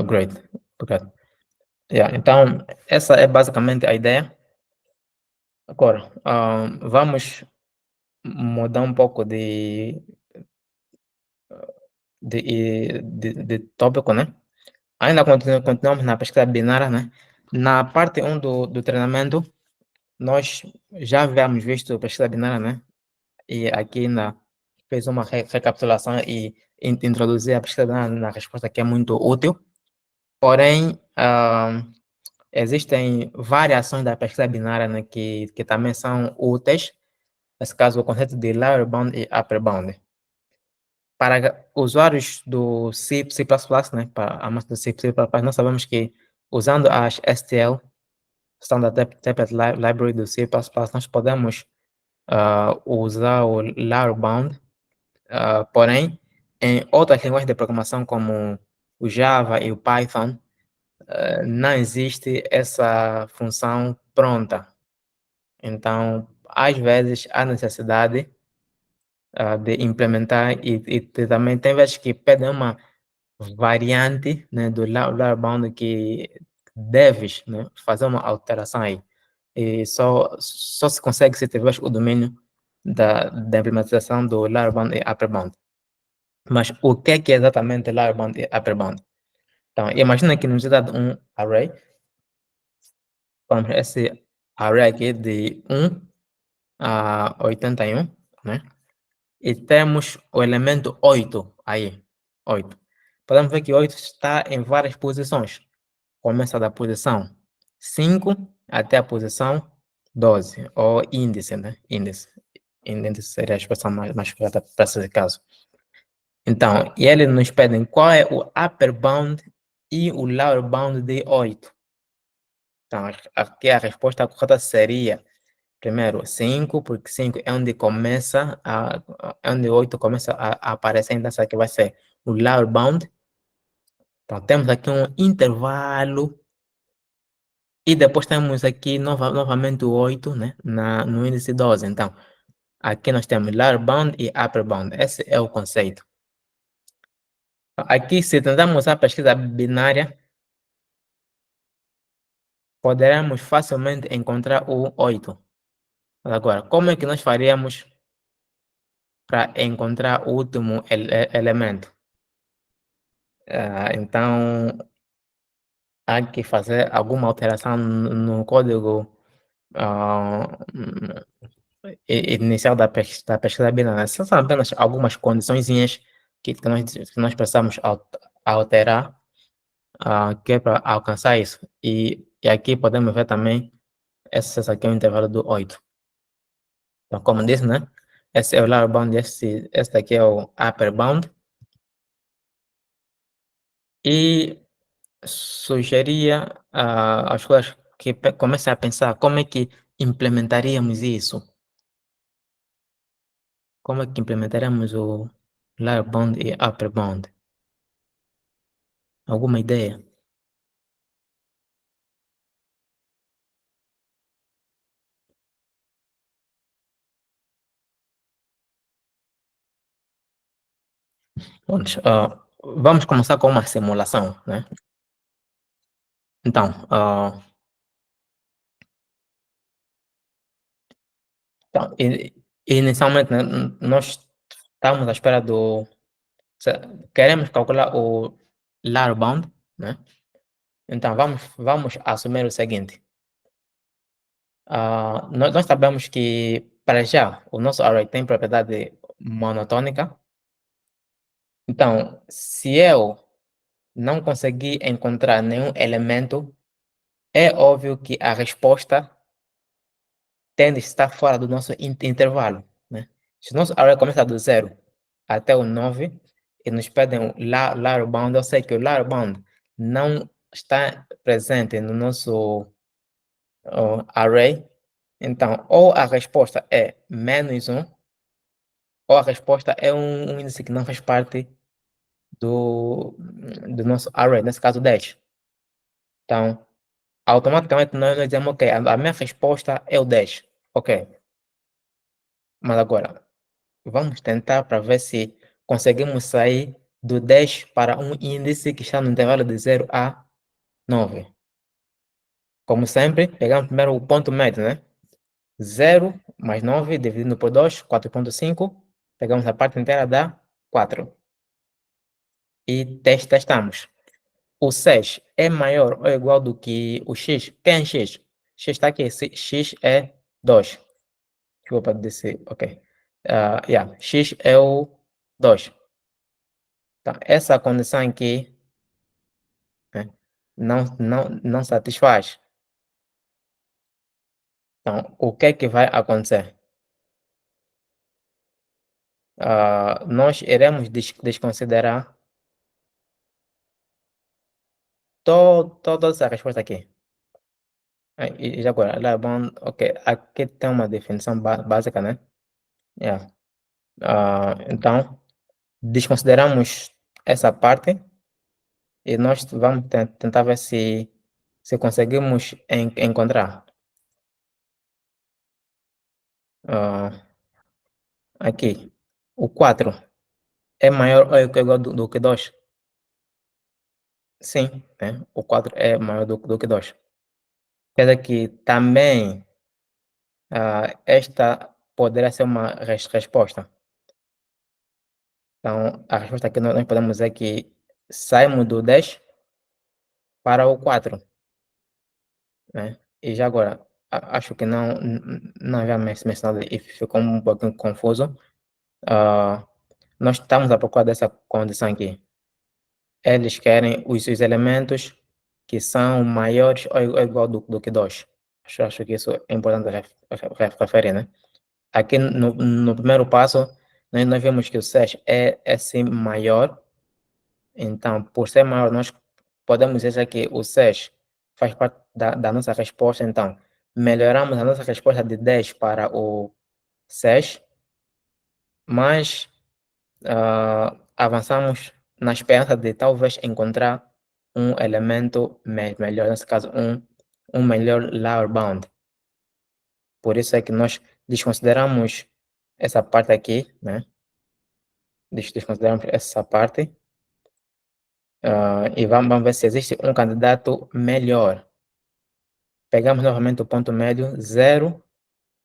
Great. Obrigado. Yeah, então, essa é basicamente a ideia. Agora, vamos mudar um pouco de tópico, né? Ainda continuamos na pesquisa binária, né? Na parte 1 do treinamento, nós já havíamos visto a pesquisa binária, né? E aqui fez uma recapitulação e introduzir a pesquisa binária na resposta que é muito útil. Porém, existem variações da pesquisa binária, né, que também são úteis. Nesse caso, o conceito de lower bound e upper bound. Para usuários do C++, né, para amantes do C++, nós sabemos que usando as STL, Standard Template Library do C++, nós podemos usar o lower bound, porém, em outras linguagens de programação como o Java e o Python, não existe essa função pronta. Então, às vezes, há necessidade de implementar e também tem vezes que pedem uma variante, né, do lower bound que deves, né, fazer uma alteração aí. E só se consegue se tiver o domínio da implementação do lower bound e upper bound. Mas o que é exatamente lower bound e upper bound? Então, imagina que nos é dado um array, vamos esse array aqui de 1 a 81, né? E temos o elemento 8 aí, 8. Podemos ver que 8 está em várias posições. Começa da posição 5 até a posição 12, ou índice, né? Índice. Índice seria a expressão mais correta para esse caso. Então, e ele nos pede qual é o upper bound e o lower bound de 8. Então, aqui a resposta correta seria, primeiro, 5, porque 5 é onde começa, é onde 8 começa a aparecer, então essa aqui vai ser o lower bound. Então, temos aqui um intervalo, e depois temos aqui novamente o 8, né, no índice 12. Então, aqui nós temos lower bound e upper bound. Esse é o conceito. Aqui, se tentarmos usar a pesquisa binária, poderemos facilmente encontrar o 8. Agora, como é que nós faríamos para encontrar o último elemento? Então, há que fazer alguma alteração no código inicial da pesquisa binária. São apenas algumas condiçõezinhas que nós precisamos alterar, que é para alcançar isso. E aqui podemos ver também, esse aqui é o intervalo do 8. Então, como disse, né? Esse é o lower bound, esse daqui é o upper bound. E sugeria às coisas que comecem a pensar como é que implementaríamos isso. Como é que implementaríamos o lower bound e upper bound? Alguma ideia? Vamos começar com uma simulação, né? Então, inicialmente, né, nós estamos à espera queremos calcular o lower bound, né? Então, vamos assumir o seguinte. Nós sabemos que, para já, o nosso array tem propriedade monotônica. Então, se eu não conseguir encontrar nenhum elemento, é óbvio que a resposta tende a estar fora do nosso intervalo, né? Se o nosso array começa do 0 até o 9 e nos pedem o lower bound, eu sei que o lower bound não está presente no nosso array. Então, ou a resposta é -1, ou a resposta é um índice que não faz parte do nosso array, nesse caso 10. Então, automaticamente nós dizemos, ok, a minha resposta é o 10. Ok. Mas agora, vamos tentar para ver se conseguimos sair do 10 para um índice que está no intervalo de 0 a 9. Como sempre, pegamos primeiro o ponto médio, né? 0 mais 9 dividido por 2, 4,5. Pegamos a parte inteira, dá 4. E testamos. O 6 é maior ou igual do que o x? Quem é x? X está aqui. X é 2. Desculpa dizer, ok. Yeah. X é o 2. Então, essa condição aqui, né, não satisfaz. Então, o que é que vai acontecer? Nós iremos desconsiderar toda essa resposta aqui. E agora, lá, bom, ok, aqui tem uma definição básica, né? Yeah. Então, desconsideramos essa parte e nós vamos tentar ver se conseguimos encontrar. Ah, aqui, o 4 é maior ou igual do que 2? Sim, né? O 4 é maior do que 2. Quer dizer que também esta poderá ser uma resposta. Então, a resposta que nós podemos dizer que saímos do 10 para o 4, né? E já agora, acho que não havia mencionado e ficou um pouquinho confuso. Ah, nós estamos à procura dessa condição aqui. Eles querem os elementos que são maiores ou igual do que 2. Acho que isso é importante referir, né? Aqui no primeiro passo, nós vemos que o 6 é sim maior. Então, por ser maior, nós podemos dizer que o 6 faz parte da nossa resposta. Então, melhoramos a nossa resposta de 10 para o 6, mas avançamos na esperança de talvez encontrar um elemento melhor, nesse caso, um melhor lower bound. Por isso é que nós desconsideramos essa parte aqui, né? Desconsideramos essa parte e vamos ver se existe um candidato melhor. Pegamos novamente o ponto médio, 0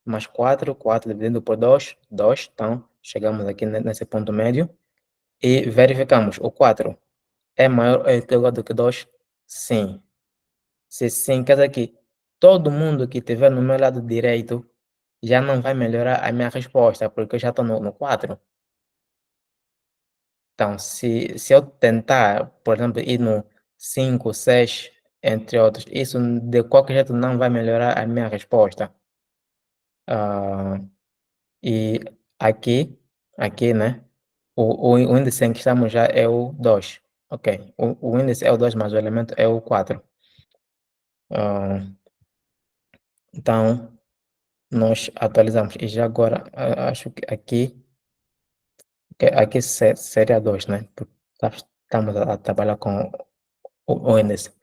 mais 4, 4 dividido por 2, 2. Então, chegamos aqui nesse ponto médio e verificamos. O 4 é maior ou igual do que 2? Sim. Se sim, quer dizer que todo mundo que estiver no meu lado direito já não vai melhorar a minha resposta, porque eu já estou no 4. Então, se eu tentar, por exemplo, ir no 5, 6, entre outros, isso de qualquer jeito não vai melhorar a minha resposta. E aqui, né, o índice em que estamos já é o 2. Ok, o índice é o 2, mas o elemento é o 4. Então, nós atualizamos. E já agora, acho que aqui seria 2, né? Porque estamos a trabalhar com o índice.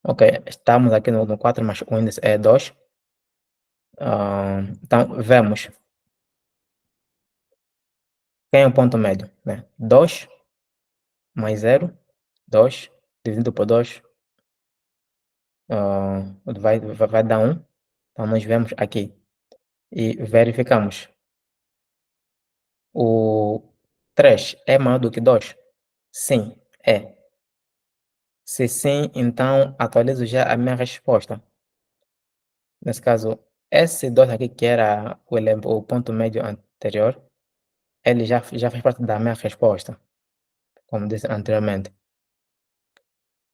Ok, estamos aqui no 4, mas o índice é 2. Então, vemos. Quem é o ponto médio? Né? 2 mais 0, 2, dividido por 2, vai dar 1. Então, nós vemos aqui e verificamos. O 3 é maior do que 2? Sim, é. Se sim, então atualizo já a minha resposta. Nesse caso, esse 2 aqui, que era o ponto médio anterior, ele já faz parte da minha resposta, como disse anteriormente.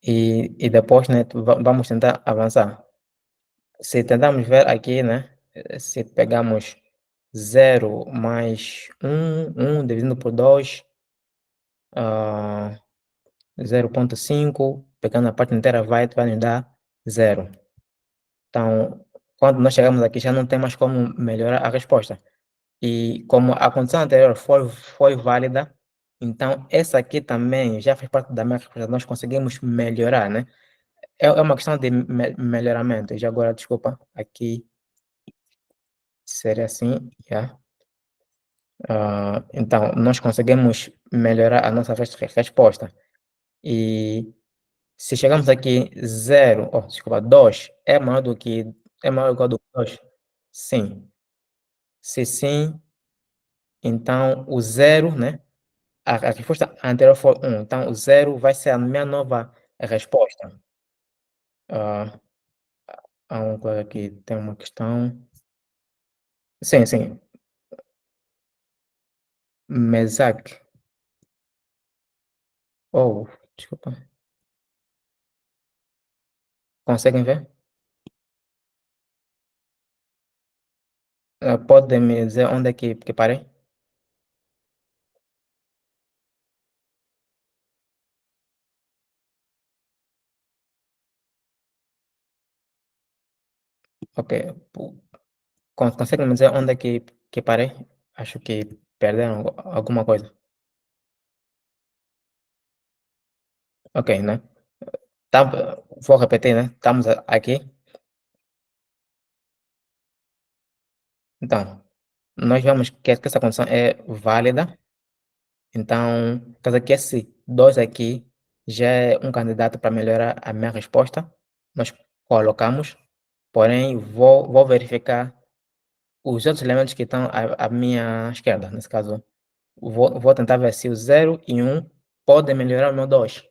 E depois, né, vamos tentar avançar. Se tentarmos ver aqui, né, se pegamos 0 mais 1 dividido por 2, 0,5, pegando a parte inteira vai nos dar 0. Então, quando nós chegamos aqui, já não tem mais como melhorar a resposta. E como a condição anterior foi válida, Então, essa aqui também já faz parte da minha resposta. Nós conseguimos melhorar, né? É uma questão de melhoramento. Já agora, desculpa, aqui seria assim, já. Então, nós conseguimos melhorar a nossa resposta. E se chegamos aqui 0, oh, desculpa, 2 é maior ou igual do que 2? Sim. Se sim, então o 0, né? A resposta anterior foi 1, então o 0 vai ser a minha nova resposta. Ah, há um colega aqui, tem uma questão. Sim, sim. Mesac. Oh, desculpa. Conseguem ver? Pode me dizer onde é que parei? Ok. Consegue me dizer onde é que parei? Acho que perderam alguma coisa. Ok, né? Tá, vou repetir, né? Estamos aqui. Então, nós vemos que essa condição é válida. Então, caso que esse 2 aqui já é um candidato para melhorar a minha resposta, nós colocamos, porém, vou verificar os outros elementos que estão à minha esquerda. Nesse caso, vou tentar ver se o 0 e 1 podem melhorar o meu 2.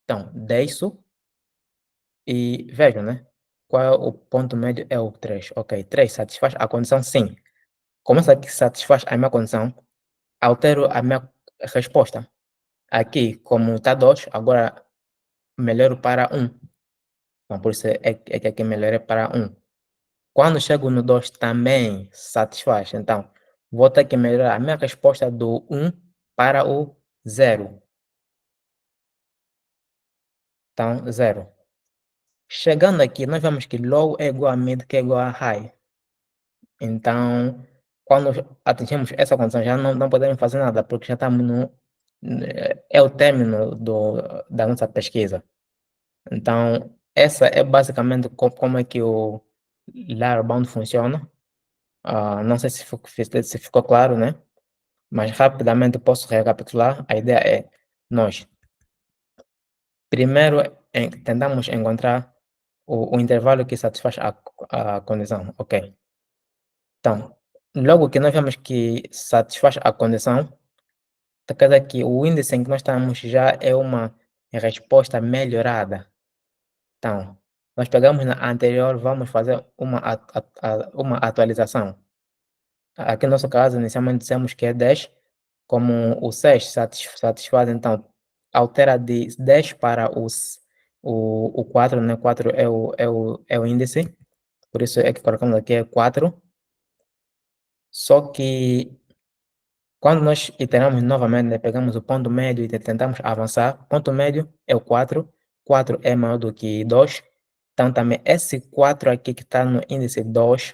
Então, desço e vejo, né? Qual é o ponto médio? É o 3. Ok, 3 satisfaz a condição? Sim. Como essa aqui satisfaz a minha condição, altero a minha resposta. Aqui, como está 2, agora melhoro para 1. Então, por isso é que aqui melhorei para 1. Quando chego no 2 também satisfaz. Então, vou ter que melhorar a minha resposta do 1 para o 0. Então, 0. Chegando aqui, nós vemos que low é igual a mid, que é igual a high. Então, quando atingimos essa condição, já não podemos fazer nada, porque já estamos no. É o término da nossa pesquisa. Então, essa é basicamente como é que o Bound funciona. Não sei se ficou claro, né? Mas rapidamente posso recapitular. A ideia é nós primeiro tentamos encontrar o intervalo que satisfaz a condição, ok? Então, logo que nós vemos que satisfaz a condição, quer dizer que o índice em que nós estamos já é uma resposta melhorada. Então, nós pegamos na anterior, vamos fazer uma atualização. Aqui no nosso caso, inicialmente dissemos que é 10, como o 6 satisfaz, então, altera de 10 para o 4, né? 4 é o índice, por isso é que colocamos aqui é 4. Só que quando nós iteramos novamente, né, pegamos o ponto médio e tentamos avançar, ponto médio é o 4, 4 é maior do que 2, então também esse 4 aqui que está no índice 2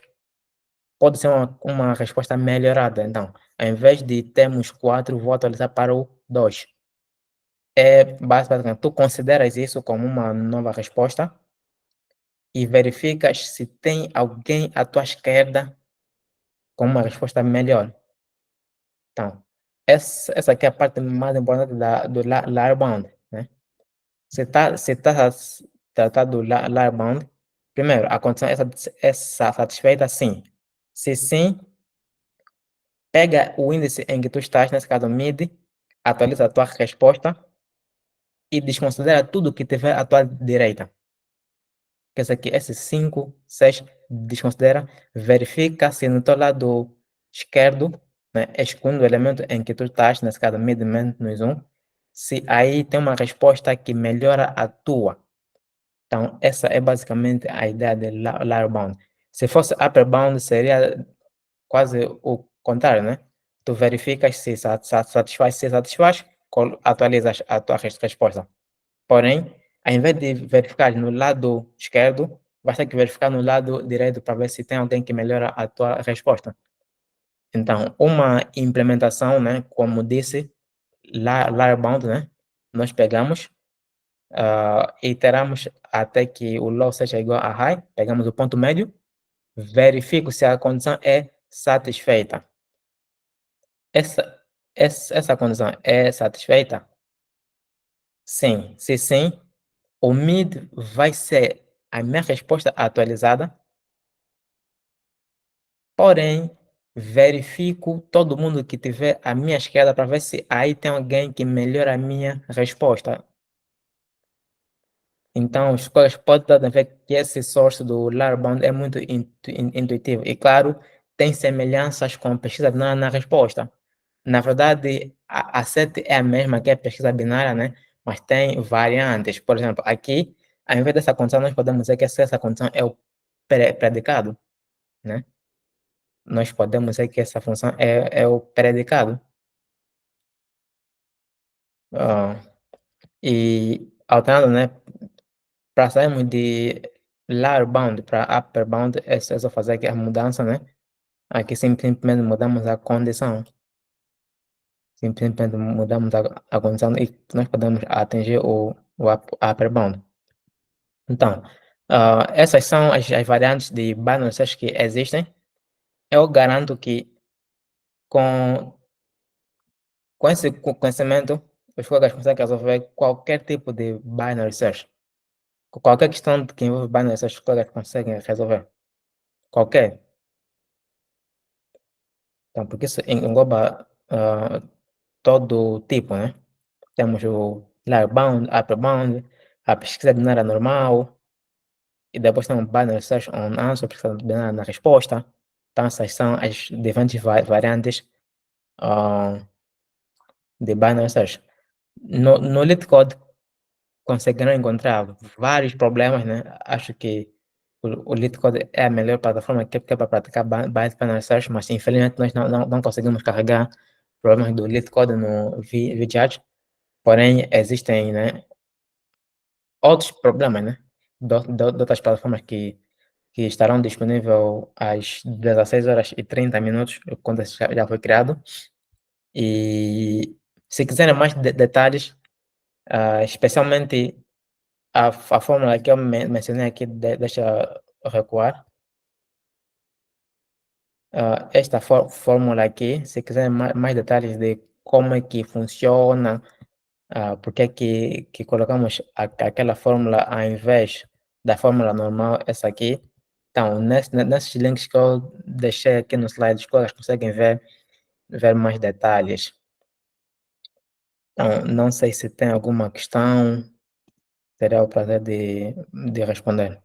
pode ser uma resposta melhorada. Então, ao invés de termos 4, vou atualizar para o 2. Basicamente, tu consideras isso como uma nova resposta e verificas se tem alguém à tua esquerda com uma resposta melhor. Então, essa aqui é a parte mais importante do layer bound, né? Se tá tratado do layer bound, primeiro, a condição é satisfeita, sim. Se sim, pega o índice em que tu estás, nesse caso mid, atualiza a tua resposta e desconsidera tudo que tiver à tua direita. Quer dizer que esse 5, 6, desconsidera, verifica se no teu lado esquerdo, né, excluindo o elemento em que tu estás, nesse caso mid menos 1, se aí tem uma resposta que melhora a tua. Então, essa é basicamente a ideia de lower bound. Se fosse upper bound, seria quase o contrário, né? Tu verificas se satisfaz, atualizas a tua resposta. Porém, ao invés de verificar no lado esquerdo, vai ter que verificar no lado direito para ver se tem alguém que melhora a tua resposta. Então, uma implementação, né, como disse, bound, né? Nós pegamos, iteramos até que o low seja igual a high, pegamos o ponto médio, verifico se a condição é satisfeita. Essa condição é satisfeita? Sim. Se sim, o mid vai ser a minha resposta atualizada, porém, verifico todo mundo que tiver à minha esquerda para ver se aí tem alguém que melhora a minha resposta. Então, os colegas podem dar a ver que esse source do Larabound é muito intuitivo. E, claro, tem semelhanças com a pesquisa binária na resposta. Na verdade, a set é a mesma que a pesquisa binária, né? Mas tem variantes. Por exemplo, aqui, ao invés dessa condição, nós podemos dizer que essa condição é o predicado, né? Nós podemos dizer que essa função é o predicado. Ah, e alterando, né? Para sairmos de lower bound para upper bound, é só fazer aqui a mudança, né? Aqui simplesmente mudamos a condição. Simplesmente mudamos a condição e nós podemos atingir o upper bound. Então, essas são as variantes de binary search que existem. Eu garanto que com, com esse conhecimento, os colegas conseguem resolver qualquer tipo de binary search. Qualquer questão que envolve binary search, os colegas conseguem resolver. Qualquer. Então, porque isso engloba todo tipo, né? Temos o lower bound, upper bound, a pesquisa binária normal, e depois tem um binary search on answer, pesquisa binária na resposta. Então, essas são as diferentes variantes de binary search. No LeetCode, conseguiram encontrar vários problemas, né? Acho que o LeetCode é a melhor plataforma que é para praticar binary search, mas infelizmente nós não conseguimos carregar problemas do LeetCode no VChat. Porém, existem, né, outros problemas, né, de outras plataformas que estarão disponíveis às 16h30, quando já foi criado. E se quiserem mais detalhes, especialmente a fórmula que eu mencionei aqui, deixa eu recuar. Esta fórmula aqui, se quiserem mais detalhes de como é que funciona, porque é que colocamos aquela fórmula ao invés da fórmula normal, essa aqui. Então, nesses links que eu deixei aqui no slide, as colegas conseguem ver mais detalhes. Então, não sei se tem alguma questão, terá o prazer de responder.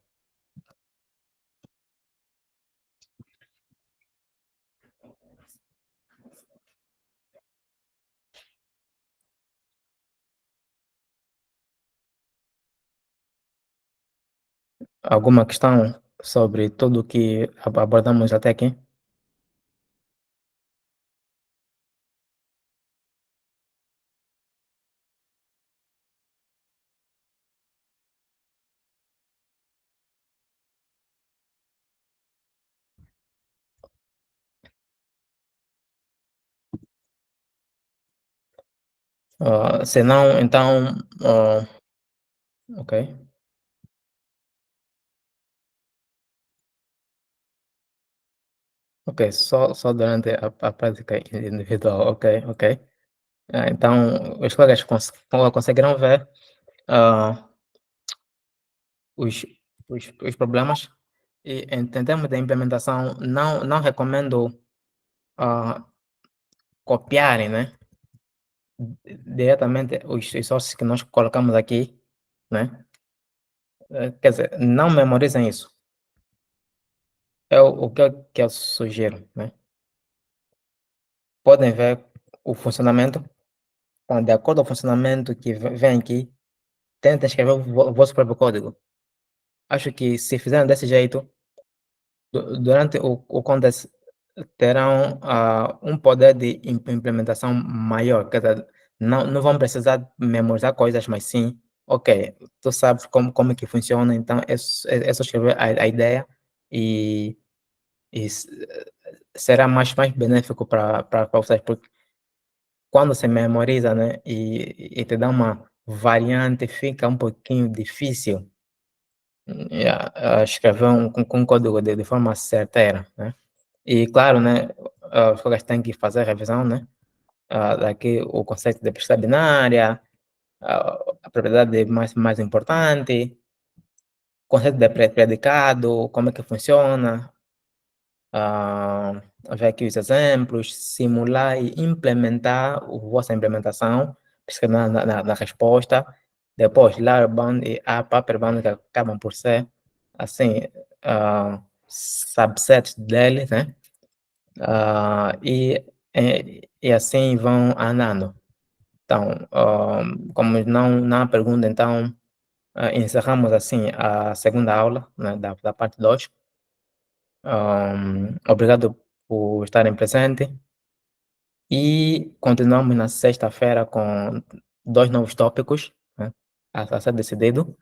Alguma questão sobre tudo o que abordamos até aqui? Se não, então, ok. Ok, só durante a prática individual, ok, ok. Então, os colegas conseguiram ver ah, os, os problemas e em termos de implementação, não recomendo ah, copiarem, né, diretamente os sources que nós colocamos aqui, né? Quer dizer, não memorizem isso. É o que eu sugiro, né? Podem ver o funcionamento, então, de acordo com o funcionamento que vem aqui, tentem escrever o vosso próprio código. Acho que se fizerem desse jeito, durante o contest terão um poder de implementação maior, quer dizer, não vão precisar memorizar coisas, mas sim, ok, tu sabes como é que funciona, então é só escrever a ideia e, e será mais benéfico para vocês, porque quando se memoriza, né, e te dá uma variante, fica um pouquinho difícil, escrever um código de forma certeira, né. E claro, né, os colegas têm que fazer revisão, né, daqui o conceito de pesquisa binária, a propriedade mais importante, conceito de predicado, como é que funciona, ah, ver aqui os exemplos, simular e implementar a vossa implementação, pesquisa na resposta, depois Larabound e Paperbound que acabam por ser, assim, subsets deles, né? E assim vão andando. Então, como não há pergunta, então encerramos assim a segunda aula, né, da parte 2. Obrigado por estarem presentes e continuamos na sexta-feira com 2 novos tópicos, né, a ser decidido.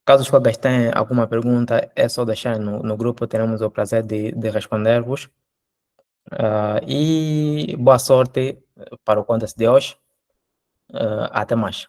Caso os colegas tenham alguma pergunta, é só deixar no grupo, teremos o prazer de responder-vos. E boa sorte para o Contest de hoje. Até mais.